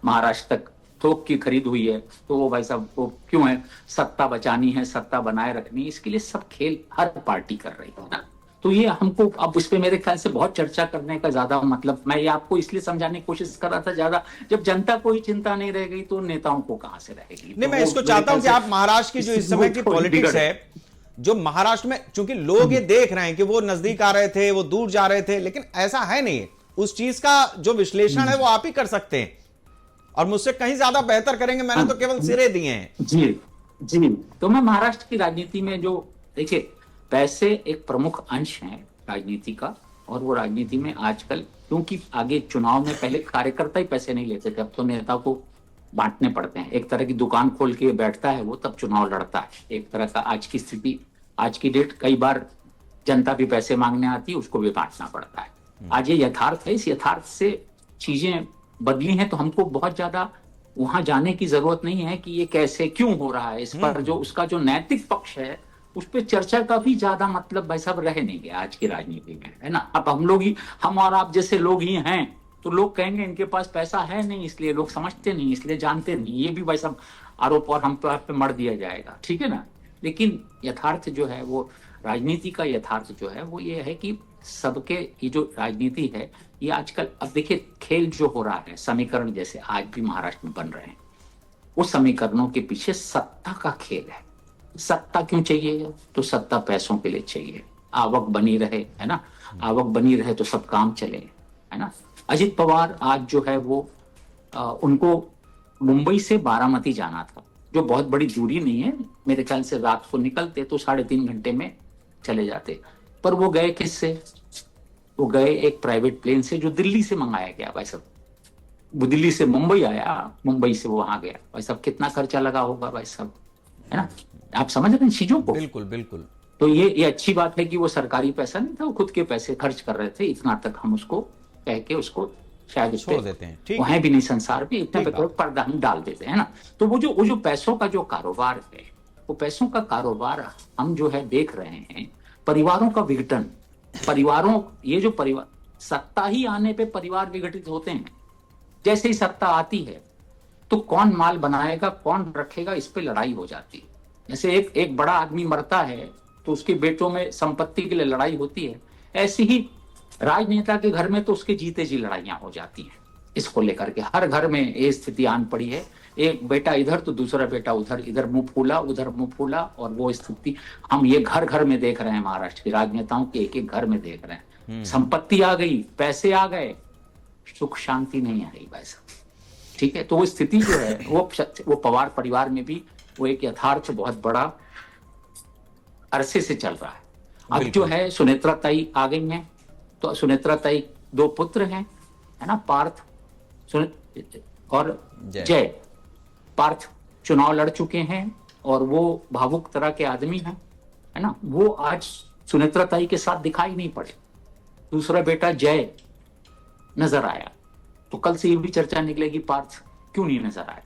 महाराष्ट्र तक थोक की खरीद हुई है। तो वो भाई साहब वो क्यों है, सत्ता बचानी है, सत्ता बनाए रखनी, इसके लिए सब खेल हर पार्टी कर रही है ना। तो ये हमको अब उस पर मेरे ख्याल से बहुत चर्चा करने का ज्यादा मतलब, मैं ये आपको इसलिए समझाने की कोशिश कर रहा था ज्यादा, जब जनता को ही चिंता नहीं रह गई तो नेताओं को कहां से रहेगी। नहीं, मैं इसको चाहता हूं कि आप महाराष्ट्र की जो इस समय की पॉलिटिक्स है, जो महाराष्ट्र में, चूंकि लोग ये देख रहे हैं कि वो नजदीक आ रहे थे, वो दूर जा रहे थे, लेकिन ऐसा है नहीं। उस चीज का जो विश्लेषण है वो आप ही कर सकते हैं और मुझसे कहीं ज्यादा बेहतर करेंगे। मैंने तो केवल सिरे दिए हैं। जी। तो मैं महाराष्ट्र की राजनीति में जो देखिए, पैसे एक प्रमुख अंश है राजनीति का, और वो राजनीति में आजकल, क्योंकि आगे चुनाव में पहले कार्यकर्ता ही पैसे नहीं लेते थे, अब तो नेता को बांटने पड़ते हैं। एक तरह की दुकान खोल के बैठता है वो, तब चुनाव लड़ता है। एक तरह का आज की स्थिति, आज की डेट, कई बार जनता भी पैसे मांगने आती है, उसको भी बांटना पड़ता है। आज ये यथार्थ है, इस यथार्थ से चीजें बदली हैं, तो हमको बहुत ज्यादा वहां जाने की जरूरत नहीं है कि ये कैसे क्यों हो रहा है। इस पर जो उसका जो नैतिक पक्ष है उस पर चर्चा का भी ज्यादा मतलब भाई साहब रह नहीं गया आज की राजनीति में, है ना। अब हम लोग ही, हम और आप जैसे लोग ही हैं, तो लोग कहेंगे इनके पास पैसा है नहीं, इसलिए लोग समझते नहीं, इसलिए जानते नहीं। ये भी भाई साहब आरोप और हम पे मर दिया जाएगा, ठीक है ना। लेकिन यथार्थ जो है वो, राजनीति का यथार्थ जो है वो ये है कि सबके, ये जो राजनीति है ये आजकल, अब देखिए खेल जो हो रहा है, समीकरण जैसे आज भी महाराष्ट्र में बन रहे हैं, उस समीकरणों के पीछे सत्ता का खेल है। सत्ता क्यों चाहिए? तो सत्ता पैसों के लिए चाहिए, आवक बनी रहे, है ना। आवक बनी रहे तो सब काम चले, है ना। अजित पवार आज जो है वो उनको मुंबई से बारामती जाना था, जो बहुत बड़ी दूरी नहीं है, मेरे ख्याल से रात को निकलते तो 3.5 घंटे में चले जाते, पर वो गए किससे? वो गए एक प्राइवेट प्लेन से, जो दिल्ली से मंगाया गया भाई साहब। वो दिल्ली से मुंबई आया, मुंबई से वो वहां गया। भाई साहब कितना खर्चा लगा होगा भाई साहब, है ना। आप समझ रहे हैं चीजों को? बिल्कुल बिल्कुल। तो ये अच्छी बात है कि वो सरकारी पैसा नहीं था, वो खुद के पैसे खर्च कर रहे थे। इतना तक हम उसको कह के उसको शायद छोड़ देते हैं, वहां भी नहीं संसार में, इतने पे पर्दा हम डाल देते हैं ना। तो वो जो पैसों का जो कारोबार है, वो पैसों का कारोबार हम जो है देख रहे हैं। परिवारों का विघटन, परिवारों, ये जो परिवार, सत्ता ही आने पे परिवार विघटित होते हैं। जैसे ही सत्ता आती है तो कौन माल बनाएगा, कौन रखेगा, इस पे लड़ाई हो जाती है। जैसे एक बड़ा आदमी मरता है तो उसके बेटों में संपत्ति के लिए लड़ाई होती है, ऐसे ही राजनेता के घर में तो उसके जीते जी लड़ाइयां हो जाती हैं। इसको लेकर के हर घर में ये स्थिति आन पड़ी है। एक बेटा इधर तो दूसरा बेटा उधर, इधर मुंह फूला उधर मुंह फूला, और वो स्थिति हम ये घर घर में देख रहे हैं। महाराष्ट्र के राजनेताओं के एक एक घर में देख रहे हैं। संपत्ति आ गई, पैसे आ गए, सुख शांति नहीं आई भाई साहब, ठीक है। तो वो स्थिति जो है वो पवार परिवार में भी वो एक यथार्थ बहुत बड़ा अरसे से चल रहा है। अब जो है सुनेत्रा ताई आ गई हैं, तो सुनेत्रा ताई 2 पुत्र हैं, है ना, पार्थ और जय। पार्थ चुनाव लड़ चुके हैं और वो भावुक तरह के आदमी हैं, है ना। वो आज सुनेत्रा ताई के साथ दिखाई नहीं पड़े। दूसरा बेटा जय नजर आया, तो कल से ये भी चर्चा निकलेगी पार्थ क्यों नहीं नजर आया,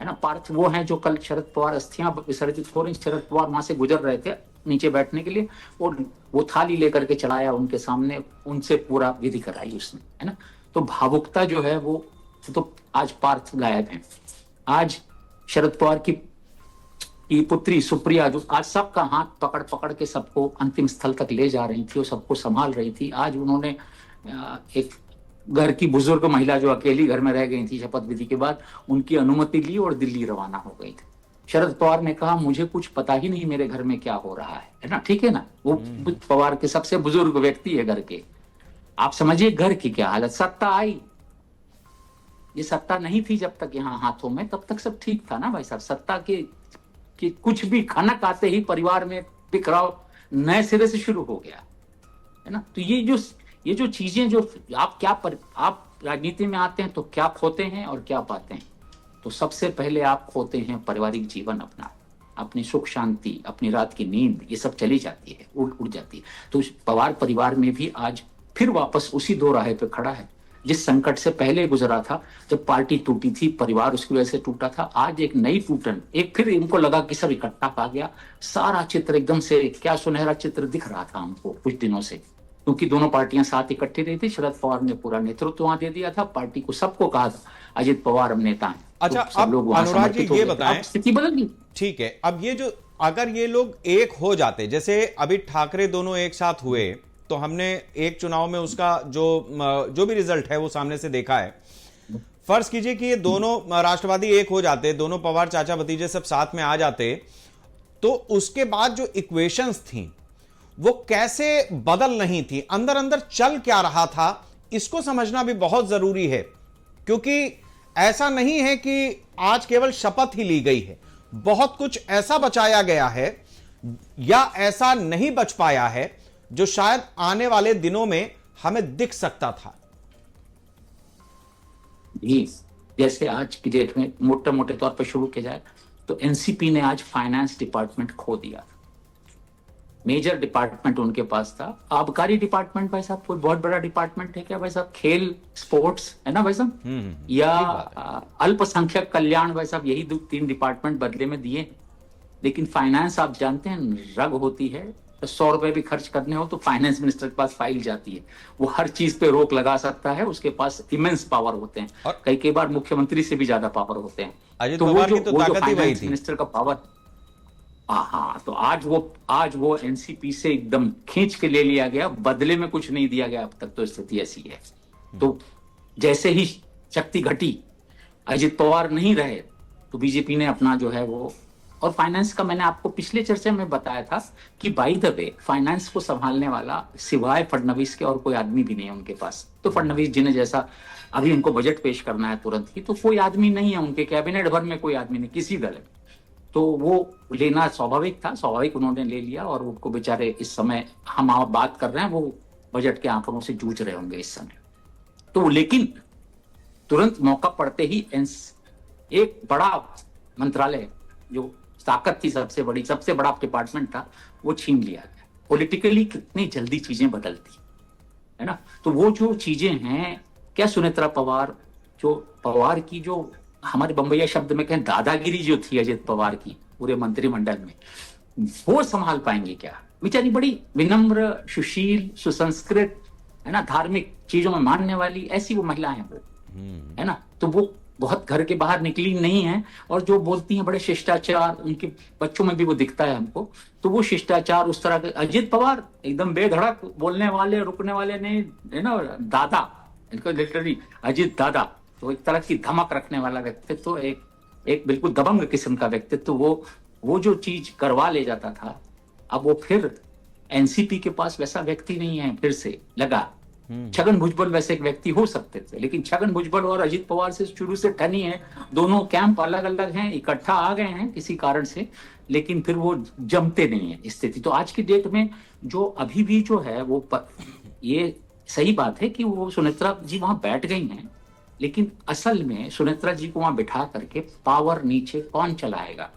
है ना। पार्थ वो हैं जो कल शरद पवार अस्थियां विसर्जित हो रही, शरद पवार वहां से गुजर रहे थे नीचे बैठने के लिए, और वो थाली लेकर के चलाया उनके सामने, उनसे पूरा विधि कराई उसने, है ना। तो भावुकता जो है वो तो आज पार्थ गायब है। आज शरद पवार की पुत्री सुप्रिया, जो आज सबका हाथ पकड़ पकड़ के सबको अंतिम स्थल तक ले जा रही थी, वो सबको संभाल रही थी, आज उन्होंने एक घर की बुजुर्ग महिला जो अकेली घर में रह गई थी शपथ विधि के बाद, उनकी अनुमति ली और दिल्ली रवाना हो गई थी। शरद पवार ने कहा मुझे कुछ पता ही नहीं मेरे घर में क्या हो रहा है ना, ठीक है ना। वो पवार के सबसे बुजुर्ग व्यक्ति है घर के। आप समझिए घर की क्या हालत। सत्ता आई, ये सत्ता नहीं थी जब तक यहाँ हाथों में, तब तक सब ठीक था ना भाई साहब। सत्ता के कुछ भी खनक आते ही परिवार में बिखराव नए सिरे से शुरू हो गया, है ना। तो ये जो चीजें जो आप राजनीति में आते हैं तो क्या खोते हैं और क्या पाते हैं। तो सबसे पहले आप खोते हैं पारिवारिक जीवन अपना, अपनी सुख शांति, अपनी रात की नींद, ये सब चली जाती है, उड़ जाती है। तो पवार परिवार में भी आज फिर वापस उसी दो राह पे खड़ा है जिस संकट से पहले गुजरा था, जब पार्टी टूटी थी, परिवार उसकी वजह से टूटा था। आज एक नई टूटन, एक फिर इनको लगा कि सब इकट्ठा आ गया, सारा चित्र एकदम से क्या सुनहरा चित्र दिख रहा था हमको कुछ दिनों से, क्योंकि दोनों पार्टियां साथ इकट्ठी रही थी। शरद पवार ने पूरा नेतृत्व वहां दे दिया था, पार्टी को सबको कहा था अजित पवार हम नेता हैं। अच्छा, तो सब अब लोग वहां अनुराग जी समर्पित हो ये गए। बताएं, अब स्थिति बदल गई। ठीक है, अब ये जो अगर ये लोग एक हो जाते, जैसे अभी ठाकरे दोनों एक साथ हुए, तो हमने एक चुनाव में उसका जो भी रिजल्ट है वो सामने से देखा है। फर्ज कीजिए कि ये दोनों राष्ट्रवादी एक हो जाते, दोनों पवार चाचा भतीजे सब साथ में आ जाते, तो उसके बाद जो इक्वेशंस थी वो कैसे बदल नहीं थी, अंदर अंदर चल क्या रहा था, इसको समझना भी बहुत जरूरी है। क्योंकि ऐसा नहीं है कि आज केवल शपथ ही ली गई है, बहुत कुछ ऐसा बचाया गया है या ऐसा नहीं बच पाया है जो शायद आने वाले दिनों में हमें दिख सकता था। जैसे आज की डेट में मोटे तौर पर शुरू किया जाए तो एनसीपी ने आज फाइनेंस डिपार्टमेंट खो दिया। मेजर डिपार्टमेंट उनके पास था। आबकारी डिपार्टमेंट भाई साहब कोई बहुत बड़ा डिपार्टमेंट है क्या भाई साहब? खेल स्पोर्ट्स है ना भाई साहब, या अल्पसंख्यक कल्याण भाई साहब, यही 2-3 डिपार्टमेंट बदले में दिए। लेकिन फाइनेंस आप जानते हैं रग होती है, 100 रुपए भी खर्च करने हो तो फाइनेंस मिनिस्टर के पास फाइल जाती है, वो हर चीज पे रोक लगा सकता है, उसके पास इमेंस पावर होते हैं और कई बार मुख्यमंत्री से भी ज्यादा पावर होते हैं। तो वो जो फाइनेंस मिनिस्टर का पावर, हाँ, तो आज वो एनसीपी से एकदम खींच के ले लिया गया, बदले में कुछ नहीं दिया गया अब तक। तो स्थिति ऐसी है। तो जैसे ही शक्ति घटी, अजित पवार नहीं रहे, तो बीजेपी ने अपना जो है वो, और फाइनेंस का मैंने आपको पिछले चर्चा में बताया था कि बाय द वे फाइनेंस को संभालने वाला सिवाय फडणवीस के और कोई आदमी भी नहीं है उनके पास। तो फडणवीस जी ने जैसा अभी उनको बजट पेश करना है तुरंत ही, तो कोई आदमी नहीं है उनके कैबिनेट भर में, कोई आदमी नहीं किसी दल में। तो वो लेना स्वाभाविक था, स्वाभाविक उन्होंने ले लिया। और उनको बेचारे इस समय हम आप बात कर रहे हैं, वो बजट के आंकड़ों से जूझ रहे होंगे इस समय। तो लेकिन तुरंत मौका पड़ते ही एक बड़ा मंत्रालय जो ताकत थी, सबसे बड़ा डिपार्टमेंट था, वो छीन लिया गया। पॉलिटिकली कितनी जल्दी चीजें बदलती है ना। तो वो जो चीजें हैं, क्या सुनेत्रा पवार, जो पवार की जो हमारे बम्बैया शब्द में कहें दादागिरी जो थी अजित पवार की पूरे मंत्रिमंडल में, वो संभाल पाएंगे क्या? बेचारी बड़ी विनम्र, सुशील, सुसंस्कृत है ना, धार्मिक चीजों में मानने वाली ऐसी वो महिला है वो, है ना। तो वो बहुत घर के बाहर निकली नहीं है, और जो बोलती हैं बड़े शिष्टाचार, उनके बच्चों में भी वो दिखता है हमको। तो वो शिष्टाचार उस तरह के, अजित पवार एकदम बेधड़क बोलने वाले, रुकने वाले नहीं, है ना, दादा, इनको लिटरली अजित दादा। तो एक तरह की धमक रखने वाला व्यक्तित्व, तो एक बिल्कुल दबंग किस्म का व्यक्तित्व, वो जो चीज करवा ले जाता था, अब वो फिर एनसीपी के पास वैसा व्यक्ति नहीं है। फिर से लगा छगन भुजबल वैसे एक व्यक्ति हो सकते थे, लेकिन छगन भुजबल और अजित पवार से शुरू से ठनी है, दोनों कैंप अलग अलग हैं, इकट्ठा आ गए हैं किसी कारण से, लेकिन फिर वो जमते नहीं है स्थिति। तो आज की डेट में जो अभी भी जो है वो ये सही बात है कि वो सुनेत्रा जी वहां बैठ गई हैं, लेकिन असल में सुनेत्रा जी को वहां बिठा करके पावर नीचे कौन चलाएगा,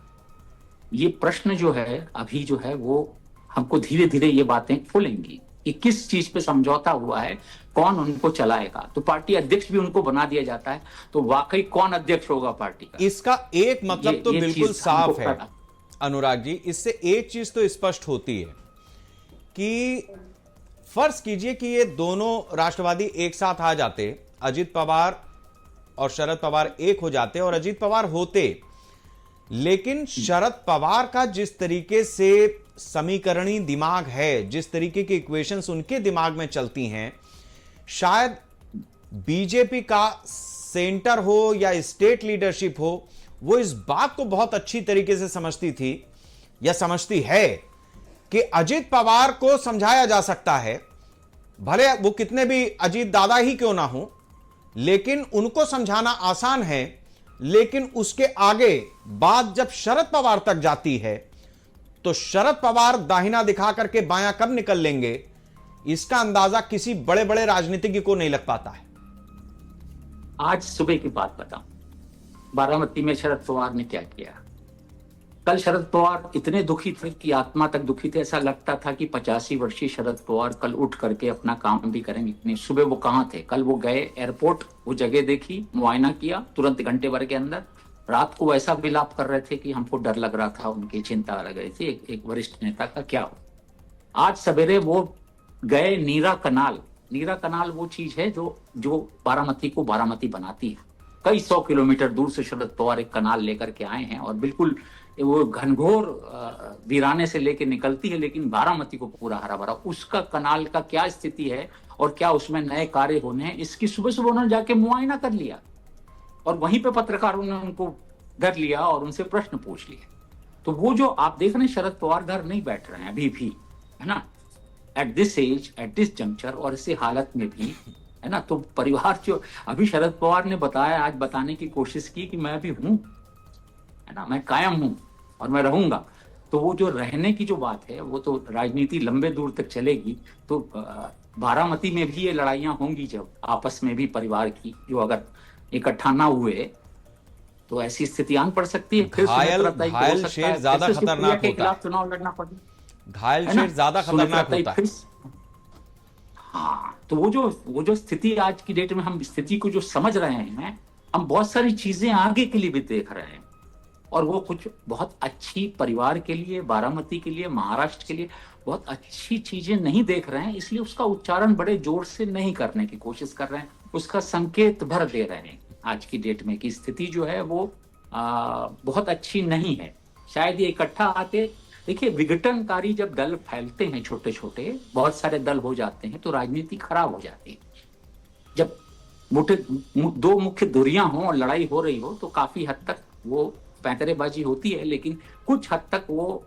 ये प्रश्न जो है अभी जो है वो हमको धीरे धीरे ये बातें खुलेंगी कि किस चीज पे समझौता हुआ है, कौन उनको चलाएगा। तो पार्टी अध्यक्ष भी उनको बना दिया जाता है, तो वाकई कौन अध्यक्ष होगा पार्टी का? इसका एक मतलब तो बिल्कुल साफ है अनुराग जी, इससे एक चीज तो स्पष्ट होती है कि फर्ज कीजिए कि ये दोनों राष्ट्रवादी एक साथ आ जाते, अजित पवार और शरद पवार एक हो जाते और अजित पवार होते, लेकिन शरद पवार का जिस तरीके से समीकरणी दिमाग है, जिस तरीके की इक्वेशंस उनके दिमाग में चलती हैं, शायद बीजेपी का सेंटर हो या स्टेट लीडरशिप हो, वो इस बात को बहुत अच्छी तरीके से समझती थी या समझती है कि अजित पवार को समझाया जा सकता है, भले वो कितने भी अजित दादा ही क्यों ना हो, लेकिन उनको समझाना आसान है। लेकिन उसके आगे बात जब शरद पवार तक जाती है, तो शरद पवार दाहिना दिखा करके बायां कब निकल लेंगे, इसका अंदाजा किसी बड़े बड़े राजनीतिज्ञ को नहीं लग पाता है। आज सुबह की बात बताऊं, बारामती में शरद पवार ने क्या किया। कल शरद पवार इतने दुखी थे कि आत्मा तक दुखी थे। ऐसा लगता था कि 85 वर्षीय शरद पवार कल उठ करके अपना काम भी करेंगे। इतने सुबह वो कहाँ थे? कल वो गए एयरपोर्ट, वो जगह देखी, मुआयना किया तुरंत घंटे भर के अंदर। रात को ऐसा विलाप कर रहे थे कि हमको डर लग रहा था, उनकी चिंता लग रही थी एक वरिष्ठ नेता का क्या हो। आज सवेरे वो गए नीरा कनाल। नीरा कनाल वो चीज है जो बारामती को बारामती बनाती है। कई 100 किलोमीटर दूर से शरद पवार एक कनाल लेकर के आए हैं और बिल्कुल वो घनघोर वीराने से लेके निकलती है, लेकिन बारामती को पूरा हरा भरा। उसका कनाल का क्या स्थिति है और क्या उसमें नए कार्य होने हैं, इसकी सुबह सुबह उन्होंने जाके मुआयना कर लिया और वहीं पे पत्रकारों ने उनको घर लिया और उनसे प्रश्न पूछ लिए। तो वो जो आप देख रहे हैं, शरद पवार घर नहीं बैठ रहे हैं अभी भी, है ना, at this age, at this juncture और इसी हालत में भी, है ना। तो परिवार जो अभी शरद पवार ने बताया, आज बताने की कोशिश की कि मैं अभी हूं, है ना, मैं कायम हूं और मैं रहूंगा। तो वो जो रहने की जो बात है, वो तो राजनीति लंबे दूर तक चलेगी। तो बारामती में भी ये लड़ाइयां होंगी जब आपस में भी परिवार की, जो अगर इकट्ठा ना हुए तो ऐसी स्थिति आन पड़ सकती है। फिर घायल शेर ज्यादा खतरनाक होता है, चुनाव लड़ना पड़े, घायल शेर ज्यादा खतरनाक होता है। हाँ, तो वो जो स्थिति आज की डेट में हम स्थिति को जो समझ रहे हैं, हम बहुत सारी चीजें आगे के लिए भी देख रहे हैं और वो कुछ बहुत अच्छी परिवार के लिए, बारामती के लिए, महाराष्ट्र के लिए बहुत अच्छी चीजें नहीं देख रहे हैं। इसलिए उसका उच्चारण बड़े जोर से नहीं करने की कोशिश कर रहे हैं, उसका संकेत भर दे रहे हैं आज की डेट में कि स्थिति जो है वो बहुत अच्छी नहीं है। शायद ये इकट्ठा आते, देखिए विघटनकारी जब दल फैलते हैं, छोटे छोटे बहुत सारे दल हो जाते हैं, तो राजनीति खराब हो जाती है। जब दो मुख्य धुरियां हों और लड़ाई हो रही हो तो काफी हद तक वो पैंतरेबाजी होती है, लेकिन कुछ हद तक वो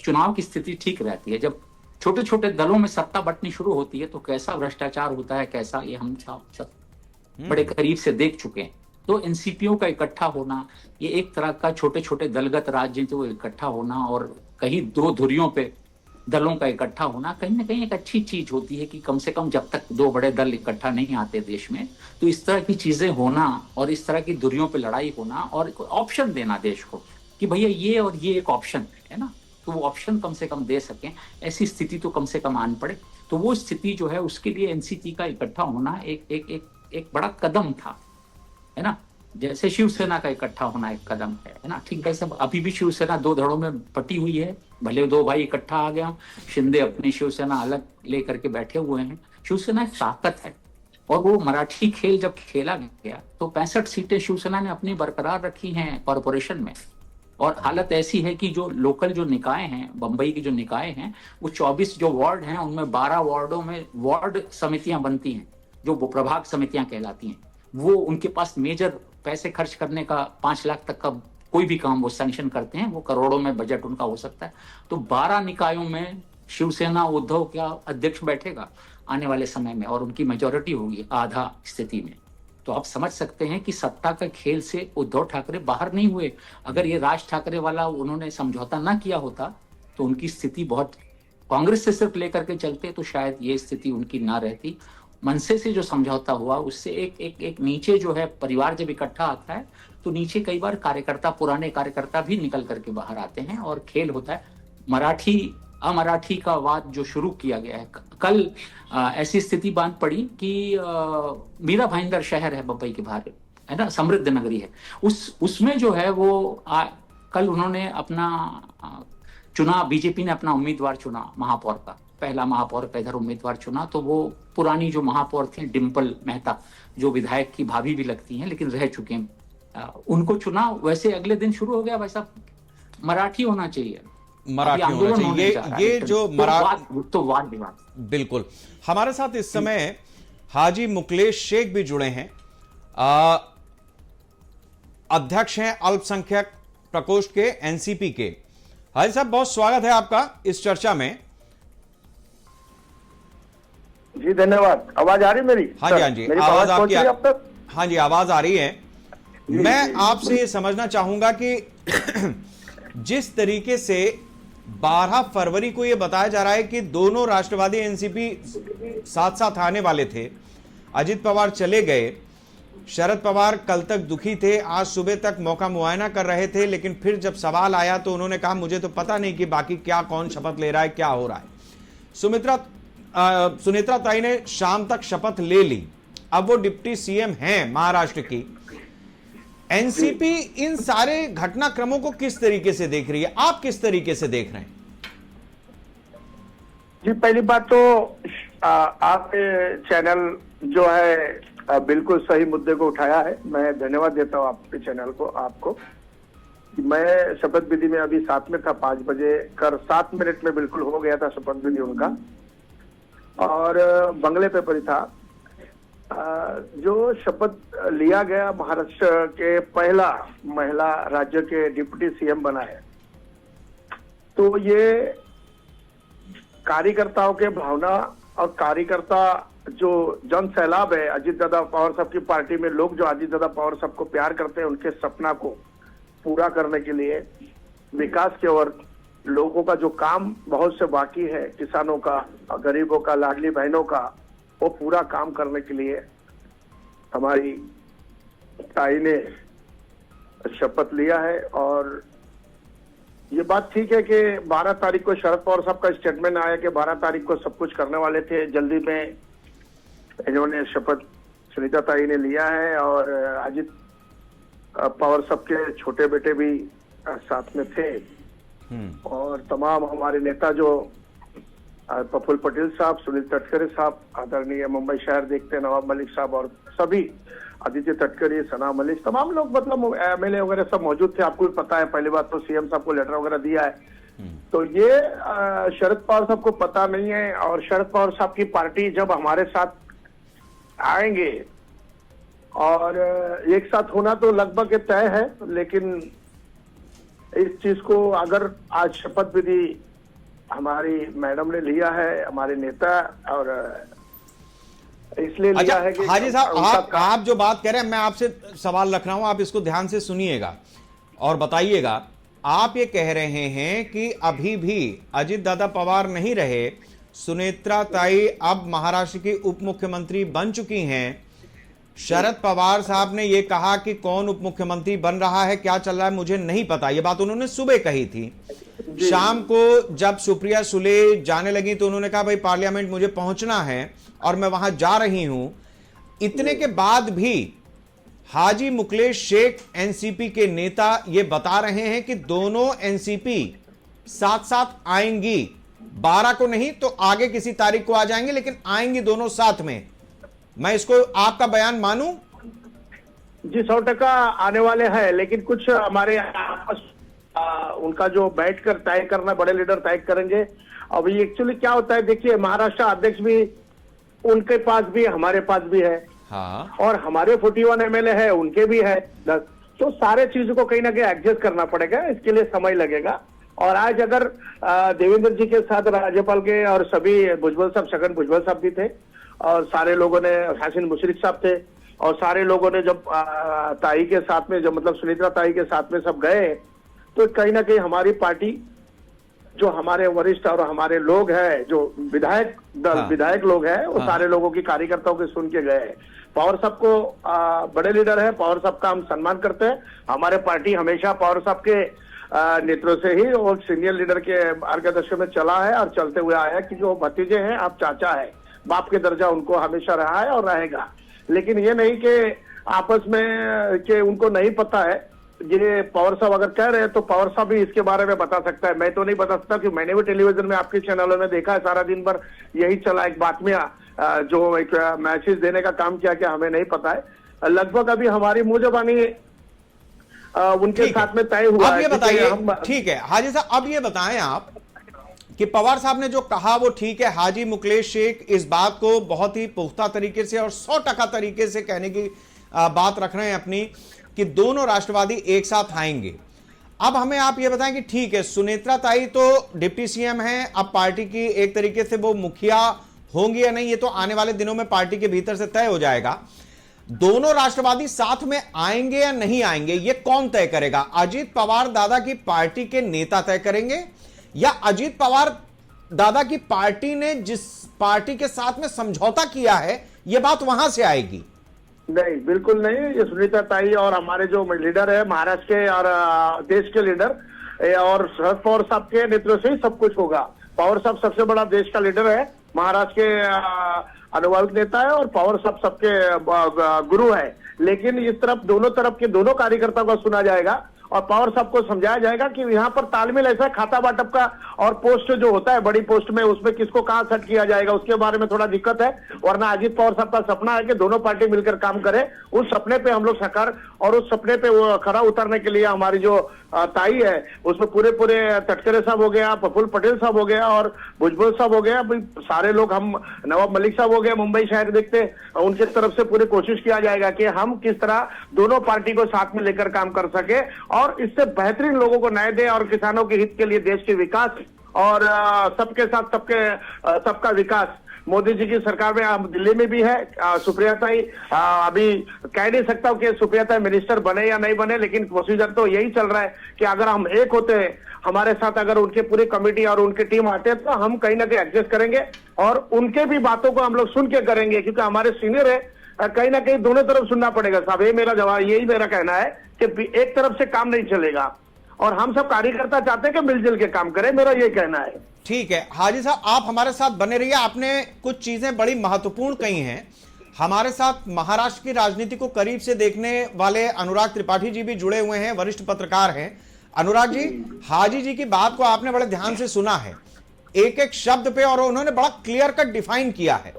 चुनाव की स्थिति ठीक रहती है। जब छोटे छोटे दलों में सत्ता बंटनी शुरू होती है तो कैसा भ्रष्टाचार होता है, कैसा, ये हम सब बड़े करीब से देख चुके हैं। तो एनसीपीओ का इकट्ठा होना, ये एक तरह का छोटे छोटे दलगत राज्य तो इकट्ठा होना और कहीं दो धुरियों पे दलों का इकट्ठा होना कहीं ना कहीं एक अच्छी चीज होती है कि कम से कम जब तक दो बड़े दल इकट्ठा नहीं आते देश में, तो इस तरह की चीजें होना और इस तरह की धुरियों पे लड़ाई होना और ऑप्शन देना देश को कि भैया ये और ये एक ऑप्शन है ना, तो वो ऑप्शन कम से कम दे सकें, ऐसी स्थिति तो कम से कम आन पड़े। तो वो स्थिति जो है उसके लिए एनसीपी का इकट्ठा होना एक बड़ा कदम था, है ना। जैसे शिवसेना का इकट्ठा होना एक कदम है ना। ठीक है, सब अभी भी शिवसेना दो धड़ों में बटी हुई है, भले दो भाई इकट्ठा आ गया, शिंदे अपनी शिवसेना अलग लेकर के बैठे हुए हैं। शिवसेना एक ताकत है और वो मराठी खेल जब खेला गया तो 65 सीटें शिवसेना ने अपनी बरकरार रखी हैं कॉरपोरेशन में। और हालत ऐसी है कि जो लोकल जो निकाय हैं, बंबई के जो निकाय हैं, वो 24 जो वार्ड हैं उनमें 12 वार्डों में वार्ड समितियां बनती हैं, जो प्रभाग समितियां कहलाती हैं। वो उनके पास मेजर पैसे खर्च करने का 5 लाख तक का कोई भी काम वो सैंक्शन करते हैं, वो करोड़ों में बजट उनका हो सकता है। तो 12 निकायों में शिवसेना उद्धव का अध्यक्ष बैठेगा आने वाले समय में और उनकी मेजोरिटी होगी आधा स्थिति में। तो आप समझ सकते हैं कि सत्ता का खेल से उद्धव ठाकरे बाहर नहीं हुए। अगर ये राज ठाकरे वाला उन्होंने समझौता ना किया होता तो उनकी स्थिति बहुत, कांग्रेस से सिर्फ लेकर के चलते तो शायद ये स्थिति उनकी ना रहती। मनसे से जो समझौता हुआ उससे एक नीचे जो है परिवार जब इकट्ठा आता है तो नीचे कई बार कार्यकर्ता, पुराने कार्यकर्ता भी निकल करके बाहर आते हैं और खेल होता है। मराठी अमराठी का वाद जो शुरू किया गया है, कल ऐसी स्थिति बांध पड़ी कि मीरा भाईंदर शहर है बम्बई के बाहर, है ना, समृद्ध नगरी है, उसमें जो है वो कल उन्होंने अपना चुना, बीजेपी ने अपना उम्मीदवार चुना महापौर का, पहला महापौर का इधर उम्मीदवार चुना। तो वो पुरानी जो महापौर थी डिम्पल मेहता, जो विधायक की भाभी भी लगती हैं लेकिन रह चुके हैं, उनको चुना। वैसे अगले दिन शुरू हो गया, भाई साहब मराठी होना चाहिए, मराठी होना चाहिए। ये जो तो वाद विवाद। बिल्कुल। हमारे साथ इस समय हाजी मुकलेश शेख भी जुड़े हैं, अध्यक्ष हैं अल्पसंख्यक प्रकोष्ठ के, एनसीपी के। हाजी साहब, बहुत स्वागत है आपका इस चर्चा में। जी धन्यवाद। आवाज आ रही मेरी? हाँ जी, हाँ जी, आवाज आपकी हाँ जी, आवाज आ रही है। मैं आपसे ये समझना चाहूंगा कि जिस तरीके से 12 फरवरी को यह बताया जा रहा है कि दोनों राष्ट्रवादी एनसीपी साथ साथ आने वाले थे। अजित पवार चले गए, शरद पवार कल तक दुखी थे, आज सुबह तक मौका मुआयना कर रहे थे, लेकिन फिर जब सवाल आया तो उन्होंने कहा मुझे तो पता नहीं कि बाकी क्या कौन शपथ ले रहा है, क्या हो रहा है। सुनेत्रा ताई ने शाम तक शपथ ले ली, अब वो डिप्टी सीएम हैं महाराष्ट्र की। एनसीपी इन सारे घटनाक्रमों को किस तरीके से देख रही है, आप किस तरीके से देख रहे हैं? जी, पहली बात तो आपके चैनल जो है बिल्कुल सही मुद्दे को उठाया है। मैं धन्यवाद देता हूँ आपके चैनल को, आपको। मैं शपथ विधि में अभी साथ में था, 5 बजे कर 7 मिनट में बिल्कुल हो गया था शपथ विधि उनका, और बंगले पे पड़ी था। जो शपथ लिया गया, महाराष्ट्र के पहला महिला राज्य के डिप्टी सीएम बना है, तो ये कार्यकर्ताओं के भावना और कार्यकर्ता जो जन सैलाब है अजीत दादा पवार साहब की पार्टी में, लोग जो अजीत दादा पवार साहब को प्यार करते हैं, उनके सपना को पूरा करने के लिए, विकास की ओर लोगों का जो काम बहुत से बाकी है, किसानों का, गरीबों का, लाडली बहनों का, वो पूरा काम करने के लिए हमारी ताई ने शपथ लिया है। और ये बात ठीक है कि 12 तारीख को शरद पवार साहब का स्टेटमेंट आया कि 12 तारीख को सब कुछ करने वाले थे, जल्दी में इन्होंने शपथ सुनीता ताई ने लिया है, और अजित पवार साहब के छोटे बेटे भी साथ में थे, और तमाम हमारे नेता जो प्रफुल्ल पटेल साहब, सुनील तटकरे साहब, आदरणीय मुंबई शहर देखते नवाब मलिक साहब, और सभी आदित्य तटकरे, सना मलिक, तमाम लोग, मतलब एमएलए वगैरह सब मौजूद थे। आपको भी पता है, पहली बात तो सीएम साहब को लेटर वगैरह दिया है, तो ये शरद पवार साहब को पता नहीं है। और शरद पवार साहब की पार्टी जब हमारे साथ आएंगे, और एक साथ होना तो लगभग तय है, लेकिन इस चीज को अगर आज शपथ विधि हमारी मैडम ने लिया है, हमारे नेता, और इसलिए लिया है कि हाजी साहब, आप जो बात कह रहे हैं, मैं आपसे सवाल रख रहा हूं, आप इसको ध्यान से सुनिएगा और बताइएगा। आप ये कह रहे हैं कि अभी भी अजित दादा पवार नहीं रहे, सुनेत्रा ताई अब महाराष्ट्र की उप मुख्यमंत्री बन चुकी हैं। शरद पवार साहब ने यह कहा कि कौन उप मुख्यमंत्री बन रहा है, क्या चल रहा है, मुझे नहीं पता। यह बात उन्होंने सुबह कही थी। शाम को जब सुप्रिया सुले जाने लगी तो उन्होंने कहा भाई पार्लियामेंट मुझे पहुंचना है और मैं वहां जा रही हूं। इतने के बाद भी हाजी मुकलेश शेख एनसीपी के नेता ये बता रहे हैं कि दोनों एनसीपी साथ साथ आएंगी, 12 को नहीं तो आगे किसी तारीख को आ जाएंगे, लेकिन आएंगी दोनों साथ में। मैं इसको आपका बयान मानूं? जी, 100% आने वाले हैं, लेकिन कुछ हमारे आपस उनका जो बैठकर तय करना, बड़े लीडर तय करेंगे। अब ये एक्चुअली क्या होता है, देखिए, महाराष्ट्र अध्यक्ष भी उनके पास भी, हमारे पास भी है, हाँ, और हमारे 41 एमएलए है, उनके भी है 10, तो सारे चीजों को कहीं ना कहीं एडजस्ट करना पड़ेगा, इसके लिए समय लगेगा। और आज अगर देवेंद्र जी के साथ राज्यपाल के और सभी भुजबल साहब, छगन भुजबल साहब भी थे, और सारे लोगों ने, हसीन मुशरिफ साहब थे, और सारे लोगों ने जब ताई के साथ में, जब मतलब सुनीत्रा ताई के साथ में सब गए, तो कहीं ना कहीं हमारी पार्टी, जो हमारे वरिष्ठ और हमारे लोग हैं, जो विधायक दल, विधायक लोग हैं, वो सारे लोगों की, कार्यकर्ताओं के सुन के गए। पवार साहब को बड़े लीडर है, पवार साहब का हम सम्मान करते हैं। हमारे पार्टी हमेशा पवार साहब के नेतृत्व से ही और सीनियर लीडर के मार्गदर्शन में चला है और चलते हुए आया है कि जो भतीजे हैं, आप चाचा है, बाप के दर्जा उनको हमेशा रहा है और रहेगा। लेकिन ये नहीं कि आपस में कि उनको नहीं पता है। ये पवार साहब अगर कह रहे हैं तो पवार साहब भी इसके बारे में बता सकता है, मैं तो नहीं बता सकता, कि मैंने भी टेलीविजन में आपके चैनलों में देखा है, सारा दिन भर यही चला, एक बातमियां जो एक मैसेज देने का काम किया कि हमें नहीं पता है। लगभग अभी हमारी मुंह जबानी उनके साथ में तय हुआ है। अब ये बताइए, ठीक है हाजी साहब, अब ये बताएं आप कि पवार साहब ने जो कहा वो ठीक है, हाजी मुकलेश शेख इस बात को बहुत ही पुख्ता तरीके से और 100% तरीके से कहने की बात रख रहे हैं अपनी, कि दोनों राष्ट्रवादी एक साथ आएंगे। अब हमें आप ये बताएं कि ठीक है, सुनेत्रा ताई तो डिप्टी सीएम हैं, अब पार्टी की एक तरीके से वो मुखिया होंगी या नहीं, ये तो आने वाले दिनों में पार्टी के भीतर से तय हो जाएगा। दोनों राष्ट्रवादी साथ में आएंगे या नहीं आएंगे, ये कौन तय करेगा? अजित पवार दादा की पार्टी के नेता तय करेंगे या अजीत पवार दादा की पार्टी ने जिस पार्टी के साथ में समझौता किया है यह बात वहां से आएगी? नहीं, बिल्कुल नहीं। ये सुनीता ताई और हमारे जो लीडर है महाराष्ट्र के और देश के लीडर और शरद पवार साहब के नेतृत्व से ही सब कुछ होगा। पवार साहब सबसे बड़ा देश का लीडर है, महाराष्ट्र के अनुभाविक नेता है और पवार साहब सबके गुरु है। लेकिन इस तरफ दोनों तरफ के दोनों कार्यकर्ताओं को सुना जाएगा और पवार साहब को समझाया जाएगा कि यहाँ पर तालमेल ऐसा खाता बाटप का और पोस्ट जो होता है बड़ी पोस्ट में उसमें किसको कहाँ सेट किया जाएगा उसके बारे में थोड़ा दिक्कत है। वरना अजीत पवार साहब का सपना है कि दोनों पार्टी मिलकर काम करे। उस सपने पे हम लोग साकार और उस सपने पे वो खरा उतरने के लिए हमारी जो ताई है उसमें पूरे तटकरे साहब हो गया, प्रफुल्ल पटेल साहब हो गया और भुजबल साहब हो गया, सारे लोग, हम नवाब मलिक साहब हो गया मुंबई शहर देखते, उनके तरफ से पूरी कोशिश किया जाएगा कि हम किस तरह दोनों पार्टी को साथ में लेकर काम कर सके और इससे बेहतरीन लोगों को न्याय दे और किसानों के हित के लिए देश के विकास और सबके साथ सबका विकास। मोदी जी की सरकार में हम दिल्ली में भी है सुप्रिया ताई, अभी कह नहीं सकता हूं कि सुप्रिया ताई मिनिस्टर बने या नहीं बने, लेकिन प्रोसीजर तो यही चल रहा है कि अगर हम एक होते हैं हमारे साथ, अगर उनकी पूरी कमेटी और उनकी टीम आते हैं तो हम कहीं ना कहीं एडजस्ट करेंगे और उनके भी बातों को हम लोग सुन के करेंगे क्योंकि हमारे सीनियर है, कहीं ना कहीं दोनों तरफ सुनना पड़ेगा साहब। ये मेरा जवाब, यही मेरा कहना है कि एक तरफ से काम नहीं चलेगा और हम सब कार्यकर्ता चाहते हैं कि मिलजुल के काम करें, मेरा ये कहना है। ठीक है हाजी साहब, आप हमारे साथ बने रहिए। आपने कुछ चीजें बड़ी महत्वपूर्ण कही हैं। हमारे साथ महाराष्ट्र की राजनीति को करीब से देखने वाले अनुराग त्रिपाठी जी भी जुड़े हुए हैं, वरिष्ठ पत्रकार हैं। अनुराग जी, हाजी जी की बात को आपने बड़े ध्यान से सुना है, एक एक शब्द पे, और उन्होंने बड़ा क्लियर कट डिफाइन किया है।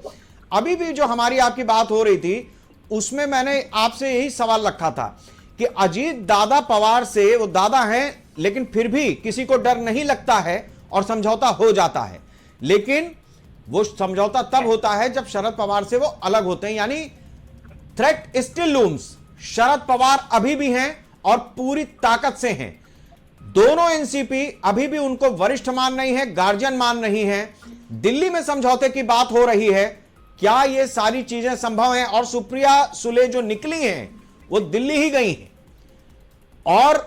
अभी भी जो हमारी आपकी बात हो रही थी उसमें मैंने आपसे यही सवाल रखा था कि अजीत दादा पवार से, वो दादा हैं लेकिन फिर भी किसी को डर नहीं लगता है और समझौता हो जाता है, लेकिन वो समझौता तब होता है जब शरद पवार से वो अलग होते हैं, यानी threat still looms. Sharad Pawar अभी भी हैं और पूरी ताकत से हैं। दोनों एनसीपी अभी भी उनको वरिष्ठ मान नहीं है, गार्जियन मान नहीं है। दिल्ली में समझौते की बात हो रही है, क्या ये सारी चीजें संभव हैं? और सुप्रिया सुले जो निकली हैं वो दिल्ली ही गई हैं और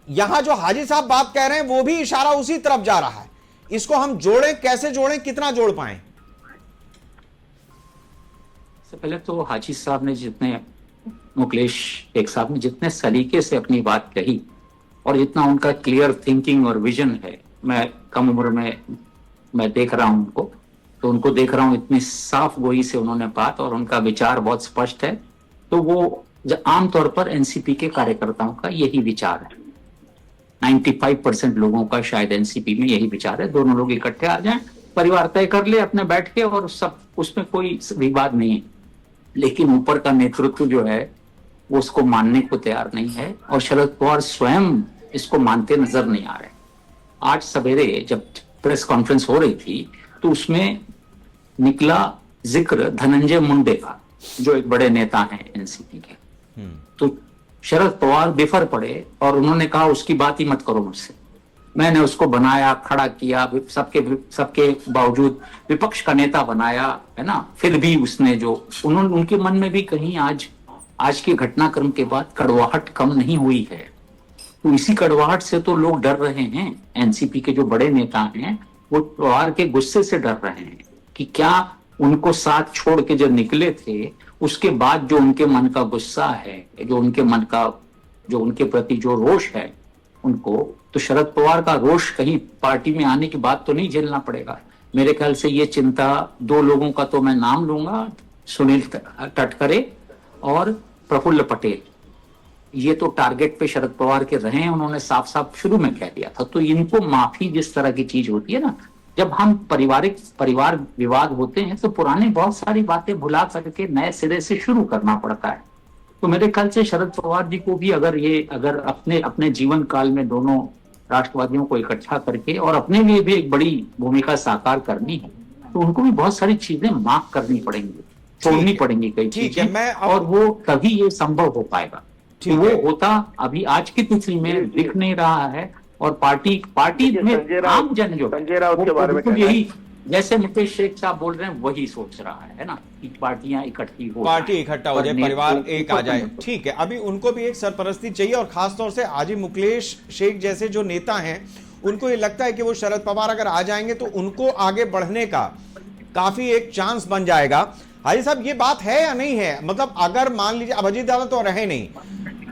यहां जो हाजी साहब बात कह रहे हैं वो भी इशारा उसी तरफ जा रहा है। इसको हम जोड़ें, कैसे जोड़ें, कितना जोड़ पाएं? सबसे पहले तो हाजी साहब ने जितने, मुकेश एक साहब ने जितने सलीके से अपनी बात कही और जितना उनका क्लियर थिंकिंग और विजन है, मैं कम उम्र में मैं देख रहा हूं उनको, तो उनको देख रहा हूं इतनी साफ गोई से उन्होंने बात और उनका विचार बहुत स्पष्ट है। तो वो आमतौर पर एनसीपी के कार्यकर्ताओं का यही विचार है, 95% लोगों का शायद एनसीपी में यही विचार है। दोनों लोग इकट्ठे आ जाएं, परिवार तय कर ले अपने बैठ के और सब, उसमें कोई विवाद नहीं है। लेकिन ऊपर का नेतृत्व जो है वो उसको मानने को तैयार नहीं है और शरद पवार स्वयं इसको मानते नजर नहीं आ रहे। आज सवेरे जब प्रेस कॉन्फ्रेंस हो रही थी तो उसमें निकला जिक्र धनंजय मुंडे का, जो एक बड़े नेता हैं एनसीपी के। तो शरद पवार बिफर पड़े और उन्होंने कहा उसकी बात ही मत करो मुझसे। मैंने उसको बनाया, खड़ा किया, सबके बावजूद विपक्ष का नेता बनाया, है ना। फिर भी उसने जो उनके मन में भी कहीं आज के घटनाक्रम के बाद कड़वाहट कम नहीं हुई है। तो इसी कड़वाहट से तो लोग डर रहे हैं। एनसीपी के जो बड़े नेता हैं वो पवार के गुस्से से डर रहे हैं कि क्या उनको साथ छोड़ के जो निकले थे उसके बाद जो उनके मन का गुस्सा है, जो उनके मन का, जो उनके प्रति जो रोष है उनको, तो शरद पवार का रोष कहीं पार्टी में आने के बाद तो नहीं झेलना पड़ेगा। मेरे ख्याल से ये चिंता दो लोगों का तो मैं नाम लूंगा, सुनील तटकरे और प्रफुल्ल पटेल। ये तो टारगेट पे शरद पवार के रहे हैं, उन्होंने साफ साफ शुरू में कह दिया था। तो इनको माफी जिस तरह की चीज होती है ना, जब हम परिवार विवाद होते हैं तो पुरानी बहुत सारी बातें भुला करके नए सिरे से शुरू करना पड़ता है। तो मेरे ख्याल से शरद पवार जी को भी अगर अपने जीवन काल में दोनों राष्ट्रवादियों को इकट्ठा करके और अपने लिए भी एक बड़ी भूमिका साकार करनी है तो उनको भी बहुत सारी चीजें माफ करनी पड़ेंगी, छोड़नी पड़ेंगी कई चीजें, और वो तभी ये संभव हो पाएगा। तो वो होता अभी आज की तिथि में दिख नहीं रहा है और पार्टी में आम जन जो है यही, जैसे मुकेश शेख साहब बोल रहे हैं वही सोच रहा है ना, कि पार्टियां इकट्ठी हो, पार्टी इकट्ठा हो जाए, परिवार एक आ जाए। ठीक है, अभी उनको भी एक सरपरस्ती चाहिए और खासतौर से आज ही मुकेश शेख जैसे जो नेता हैं उनको ये लगता है कि वो शरद पवार अगर आ जाएंगे तो उनको आगे बढ़ने का काफी एक चांस बन जाएगा। हाजी साहब, ये बात है या नहीं है? मतलब अगर मान लीजिए अब अजीत दादा तो रहे नहीं,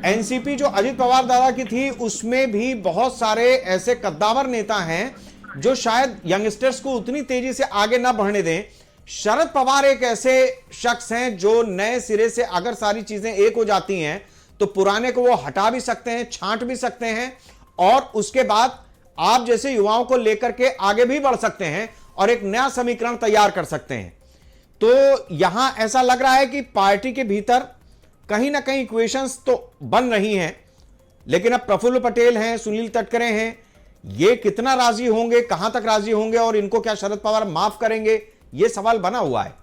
एनसीपी जो अजीत पवार दादा की थी उसमें भी बहुत सारे ऐसे कद्दावर नेता हैं जो शायद यंगस्टर्स को उतनी तेजी से आगे ना बढ़ने दें। शरद पवार एक ऐसे शख्स हैं जो नए सिरे से अगर सारी चीजें एक हो जाती हैं तो पुराने को वो हटा भी सकते हैं, छांट भी सकते हैं और उसके बाद आप जैसे युवाओं को लेकर के आगे भी बढ़ सकते हैं और एक नया समीकरण तैयार कर सकते हैं। तो यहां ऐसा लग रहा है कि पार्टी के भीतर कहीं ना कहीं इक्वेशंस तो बन रही हैं, लेकिन अब प्रफुल्ल पटेल हैं, सुनील तटकरे हैं, ये कितना राजी होंगे, कहां तक राजी होंगे और इनको क्या शरद पवार माफ करेंगे, ये सवाल बना हुआ है।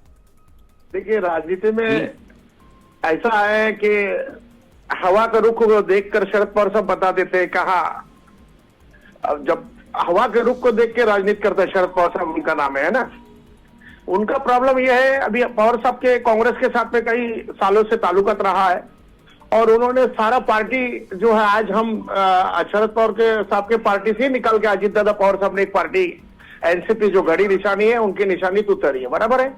देखिए, राजनीति में ऐसा है कि हवा का रुख देखकर शरद पवार सब बता देते हैं कहा। अब जब हवा के रुख को देख के राजनीति करते हैं शरद पवार साहब, उनका नाम है ना। उनका प्रॉब्लम यह है, अभी पवार साहब के कांग्रेस के साथ में कई सालों से ताल्लुकात रहा है और उन्होंने सारा पार्टी जो है, आज हम शरद पवार के साहब के पार्टी से निकल के अजीत दादा पवार साहब ने एक पार्टी एनसीपी जो घड़ी निशानी है उनकी निशानी तो उतरी है, बराबर है।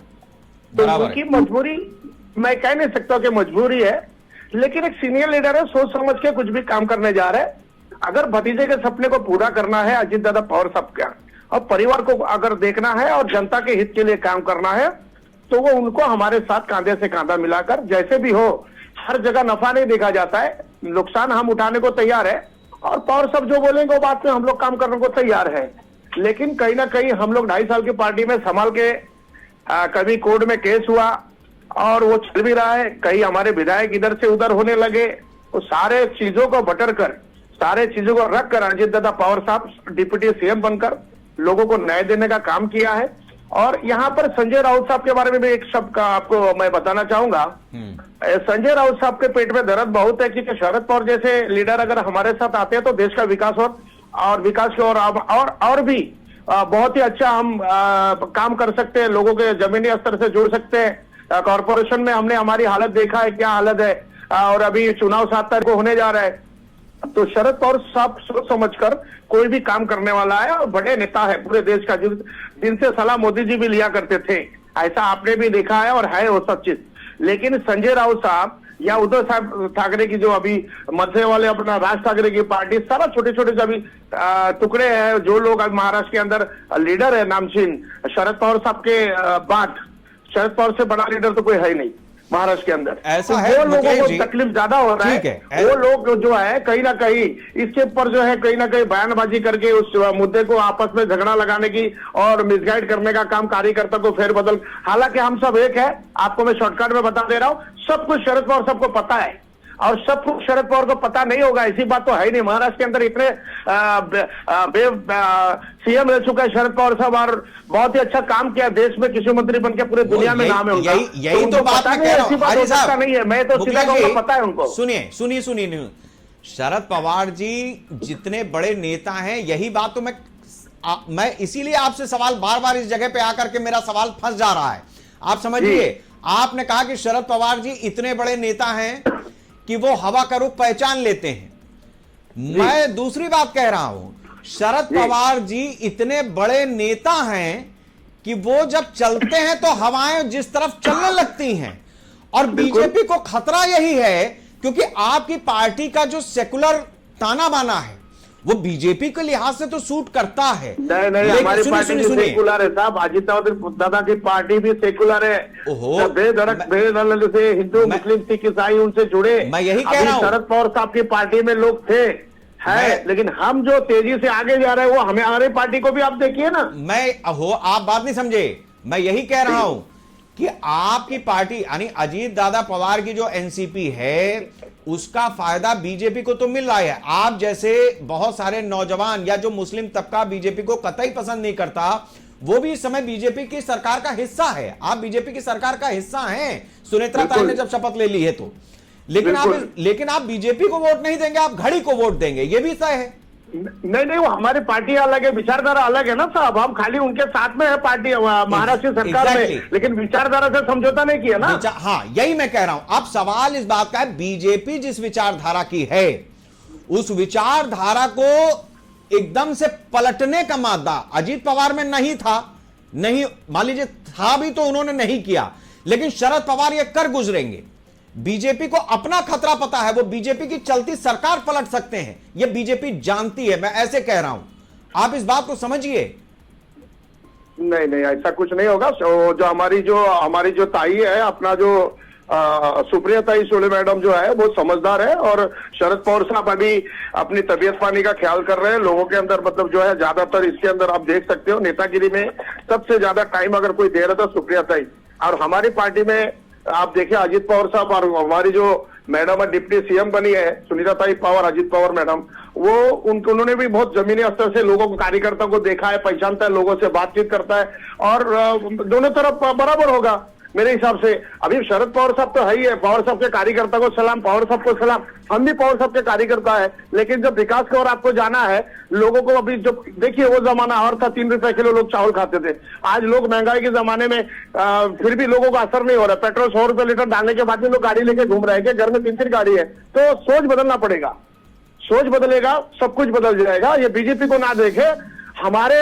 तो उनकी मजबूरी मैं कह नहीं सकता कि मजबूरी है, लेकिन एक सीनियर लीडर है, सोच समझ के कुछ भी काम करने जा रहे हैं। अगर भतीजे के सपने को पूरा करना है अजीत दादा पवार साहब का और परिवार को अगर देखना है और जनता के हित के लिए काम करना है तो वो उनको हमारे साथ कांधे से कांधा मिलाकर जैसे भी हो, हर जगह नफा नहीं देखा जाता है, नुकसान हम उठाने को तैयार है और पवार साहब जो बोलेंगे वो बात में हम लोग काम करने को तैयार है। लेकिन कहीं ना कहीं हम लोग 2.5 साल की पार्टी में संभाल के कभी कोर्ट में केस हुआ और वो चल भी रहा है, कहीं हमारे विधायक इधर से उधर होने लगे, वो सारे चीजों को बटर कर, सारे चीजों को रख कर अजीत दादा पवार साहब डिप्टी सीएम बनकर लोगों को न्याय देने का काम किया है। और यहाँ पर संजय राउत साहब के बारे में भी एक शब्द का आपको मैं बताना चाहूंगा। संजय राउत साहब के पेट में दर्द बहुत है क्योंकि शरद पवार जैसे लीडर अगर हमारे साथ आते हैं तो देश का विकास और विकास की और भी बहुत ही अच्छा हम काम कर सकते हैं, लोगों के जमीनी स्तर से जुड़ सकते हैं। कॉर्पोरेशन में हमने हमारी हालत देखा है, क्या हालत है, और अभी चुनाव 7 तारीख को होने जा रहा है। तो शरद पवार साहब सोच समझकर कोई भी काम करने वाला है और बड़े नेता है पूरे देश का, जिनसे सलाह मोदी जी भी लिया करते थे, ऐसा आपने भी देखा है और है वो सब चीज। लेकिन संजय राउत साहब या उद्धव साहब ठाकरे की जो अभी मध्य वाले अपना राज ठाकरे की पार्टी, सारा छोटे छोटे जो अभी टुकड़े हैं, जो लोग अब महाराष्ट्र के अंदर लीडर है नामचीन शरद पवार साहब के बाद, शरद पवार से बड़ा लीडर तो कोई है नहीं महाराष्ट्र के अंदर। ऐसा तो है, वो लोगों को तकलीफ ज्यादा हो रहा है। वो लोग जो है कहीं ना कहीं इसके ऊपर जो है कहीं ना कहीं बयानबाजी करके उस मुद्दे को आपस में झगड़ा लगाने की और मिसगाइड करने का काम कार्यकर्ता को फेरबदल। हालांकि हम सब एक है, आपको मैं शॉर्टकट में बता दे रहा हूँ, सब कुछ शरद पवार सबको पता है और सब कुछ शरद पवार को पता नहीं होगा, ऐसी बात तो है नहीं। महाराष्ट्र के अंदर इतने सीएम रह चुका है शरद पवार साहब और बहुत ही अच्छा काम किया, देश में कृषि मंत्री बनकर पूरे दुनिया में नाम है उनका। यही तो बात मैं कह रहा हूं, हाजी साहब नहीं है, मैं तो सीधा कहूंगा पता है उनको। सुनिए शरद पवार जी जितने बड़े नेता हैं, यही बात तो मैं इसीलिए आपसे सवाल बार बार इस जगह पे आकर के मेरा सवाल फंस जा रहा है। आप समझिए, आपने कहा कि शरद पवार जी इतने बड़े नेता हैं कि वो हवा का रुख पहचान लेते हैं। मैं दूसरी बात कह रहा हूं, शरद पवार जी इतने बड़े नेता हैं कि वो जब चलते हैं तो हवाएं जिस तरफ चलने लगती हैं और बीजेपी को खतरा यही है क्योंकि आपकी पार्टी का जो सेकुलर ताना बाना है वो बीजेपी के लिहाज से तो सूट करता है। नहीं, हमारी पार्टी भी सेकुलर है साहब, अजीत दादा की पार्टी भी सेकुलर है। बेधड़क से हिंदू मुस्लिम सिख ईसाई उनसे जुड़े। मैं यही कह रहा हूं, शरद पवार साहब की पार्टी में लोग थे है, लेकिन हम जो तेजी से आगे जा रहे हैं वो हमारी पार्टी को भी आप देखिए ना। आप बात नहीं समझे, मैं यही कह रहा हूं कि आपकी पार्टी यानी अजीत दादा पवार की जो एनसीपी है उसका फायदा बीजेपी को तो मिल रहा है। आप जैसे बहुत सारे नौजवान या जो मुस्लिम तबका बीजेपी को कतई पसंद नहीं करता, वो भी इस समय बीजेपी की सरकार का हिस्सा है। आप बीजेपी की सरकार का हिस्सा हैं, सुनेत्रा ताई ने जब शपथ ले ली है तो। लेकिन आप बीजेपी को वोट नहीं देंगे, आप घड़ी को वोट देंगे, ये भी तय है। नहीं, वो हमारी पार्टी अलग है, विचारधारा अलग है ना साहब। हम खाली उनके साथ में है पार्टी महाराष्ट्र सरकार में, लेकिन विचारधारा से समझौता नहीं किया ना। हाँ, यही मैं कह रहा हूं। अब सवाल इस बात का है, बीजेपी जिस विचारधारा की है उस विचारधारा को एकदम से पलटने का मादा अजीत पवार में नहीं था, नहीं मान लीजिए था भी तो उन्होंने नहीं किया, लेकिन शरद पवार ये कर गुजरेंगे। बीजेपी को अपना खतरा पता है, वो बीजेपी की चलती सरकार पलट सकते हैं, ये बीजेपी जानती है। मैं ऐसे कह रहा हूं, आप इस बात को समझिए। नहीं नहीं, ऐसा कुछ नहीं होगा। जो हमारी जो ताई है, अपना जो सुप्रिया ताई सुले मैडम जो है वो समझदार है, और शरद पवार साहब अभी अपनी तबीयत पानी का ख्याल कर रहे हैं। लोगों के अंदर मतलब जो है ज्यादातर इसके अंदर आप देख सकते हो, नेतागिरी में सबसे ज्यादा टाइम अगर कोई दे रहा था सुप्रिया ताई। और हमारी पार्टी में आप देखिए अजीत पवार साहब और हमारी जो मैडम डिप्टी सीएम बनी है सुनीता ताई पवार, अजीत पवार मैडम, वो उन्होंने भी बहुत जमीनी स्तर से लोगों को, कार्यकर्ता को देखा है, पहचानता है, लोगों से बातचीत करता है, और दोनों तरफ बराबर होगा मेरे हिसाब से। अभी शरद पवार साहब तो है ही है, पवार साहब के कार्यकर्ता को सलाम, पवार साहब को सलाम, हम भी पवार साहब के कार्यकर्ता है। लेकिन जब विकास की ओर आपको जाना है, लोगों को अभी जो देखिए वो जमाना और था, 3 रुपए किलो लोग चावल खाते थे। आज लोग महंगाई के जमाने में फिर भी लोगों का असर नहीं हो रहा है। पेट्रोल 100 रुपए लीटर डालने के बाद भी लोग गाड़ी लेके घूम रहे हैं कि घर में 3-3 गाड़ी है। तो सोच बदलना पड़ेगा, सोच बदलेगा सब कुछ बदल जाएगा। ये बीजेपी को ना देखे, हमारे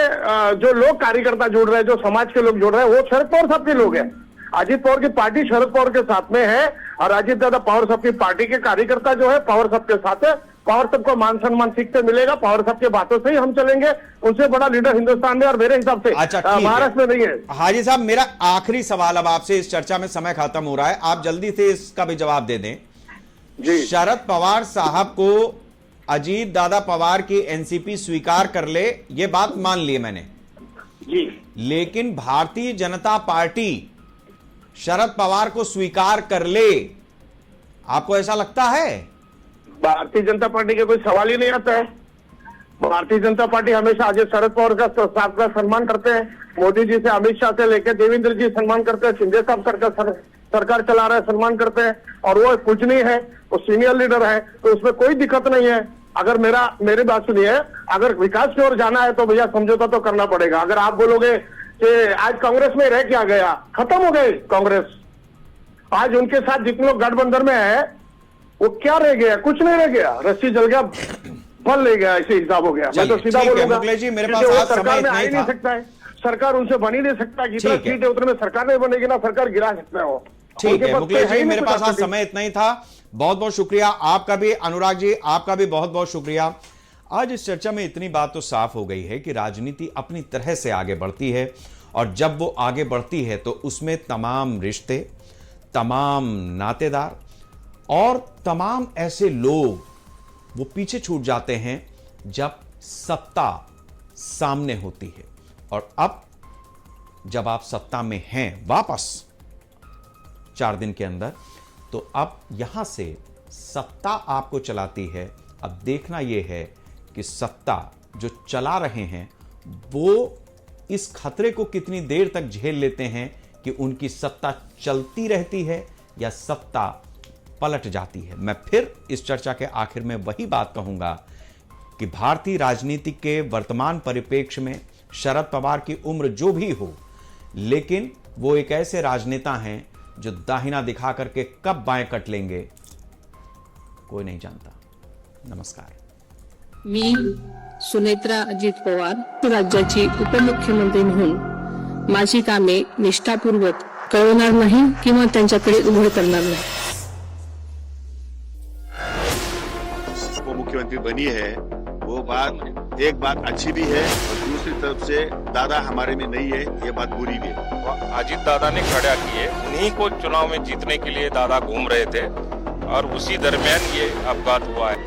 जो लोग कार्यकर्ता जुड़ रहे हैं, जो समाज के लोग जुड़ रहे हैं, वो शरद पवार साहब के लोग हैं। अजीत पवार की पार्टी शरद पवार के साथ में है, और अजीत दादा पवार साहब की पार्टी के कार्यकर्ता जो है पवार साहब के साथ है। पवार साहब को मान सम्मान सीखते मिलेगा, पवार साहब की बातों से ही हम चलेंगे। उनसे बड़ा लीडर हिंदुस्तान में और मेरे हिसाब से महाराष्ट्र में नहीं है। हाजी साहब, मेरा आखिरी सवाल अब आपसे, इस चर्चा में समय खत्म हो रहा है, आप जल्दी से इसका भी जवाब दे दें जी। शरद पवार साहब को अजीत दादा पवार की एनसीपी स्वीकार कर ले, ये बात मान ली मैंने जी, लेकिन भारतीय जनता पार्टी शरद पवार को स्वीकार कर ले, आपको ऐसा लगता है? भारतीय जनता पार्टी के कोई सवाल ही नहीं आता है। भारतीय जनता पार्टी हमेशा आज शरद पवार का साहब का सम्मान करते हैं, मोदी जी से, अमित शाह से लेकर देवेंद्र जी सम्मान करते हैं, शिंदे साहब सरकार चला रहे हैं, सम्मान करते हैं, और वो कुछ नहीं है, वो सीनियर लीडर है, तो उसमें कोई दिक्कत नहीं है। अगर मेरी बात सुनिए, अगर विकास की ओर जाना है तो भैया समझौता तो करना पड़ेगा। अगर आप बोलोगे कि आज कांग्रेस में रह क्या गया, खत्म हो गई कांग्रेस, आज उनके साथ जितने लोग गठबंधन में है वो क्या रह गया, कुछ नहीं रह गया, रस्सी जल गया, बल ले गया, ऐसे हिसाब हो गया। मैं तो सीधा बोलूंगा, मेरे पास आज सरकार में समय आ ही नहीं सकता है, सरकार उनसे बन ही नहीं सकता, जितना सीट है उतने में सरकार नहीं बनेगी ना, सरकार गिरा सकता है वो। ठीक है मुकेश जी, मेरे पास आज समय इतना ही था, बहुत बहुत शुक्रिया आपका भी, अनुराग जी आपका भी बहुत बहुत शुक्रिया। आज इस चर्चा में इतनी बात तो साफ हो गई है कि राजनीति अपनी तरह से आगे बढ़ती है, और जब वो आगे बढ़ती है तो उसमें तमाम रिश्ते, तमाम नातेदार और तमाम ऐसे लोग वो पीछे छूट जाते हैं जब सत्ता सामने होती है। और अब जब आप सत्ता में हैं वापस 4 दिन के अंदर, तो अब यहां से सत्ता आपको चलाती है। अब देखना यह है कि सत्ता जो चला रहे हैं वो इस खतरे को कितनी देर तक झेल लेते हैं कि उनकी सत्ता चलती रहती है या सत्ता पलट जाती है। मैं फिर इस चर्चा के आखिर में वही बात कहूंगा कि भारतीय राजनीति के वर्तमान परिप्रेक्ष्य में शरद पवार की उम्र जो भी हो, लेकिन वो एक ऐसे राजनेता हैं जो दाहिना दिखा करके कब बाएं कट लेंगे कोई नहीं जानता। नमस्कार। मी सुनेत्रा अजित पवार राज्याची उपमुख्यमंत्री म्हणून माझी कामे निष्ठापूर्वक कळवणार नाही किंवा त्यांच्याकडे उघड करणार नाही। उपमुख्यमंत्री बनी है, वो बात एक बात अच्छी भी है, और दूसरी तरफ से दादा हमारे में नहीं है, ये बात बुरी भी है। अजीत दादा ने खड़ा किए, उन्हीं को चुनाव में जीतने के लिए दादा घूम रहे थे, और उसी दरमियान ये अपघात हुआ है।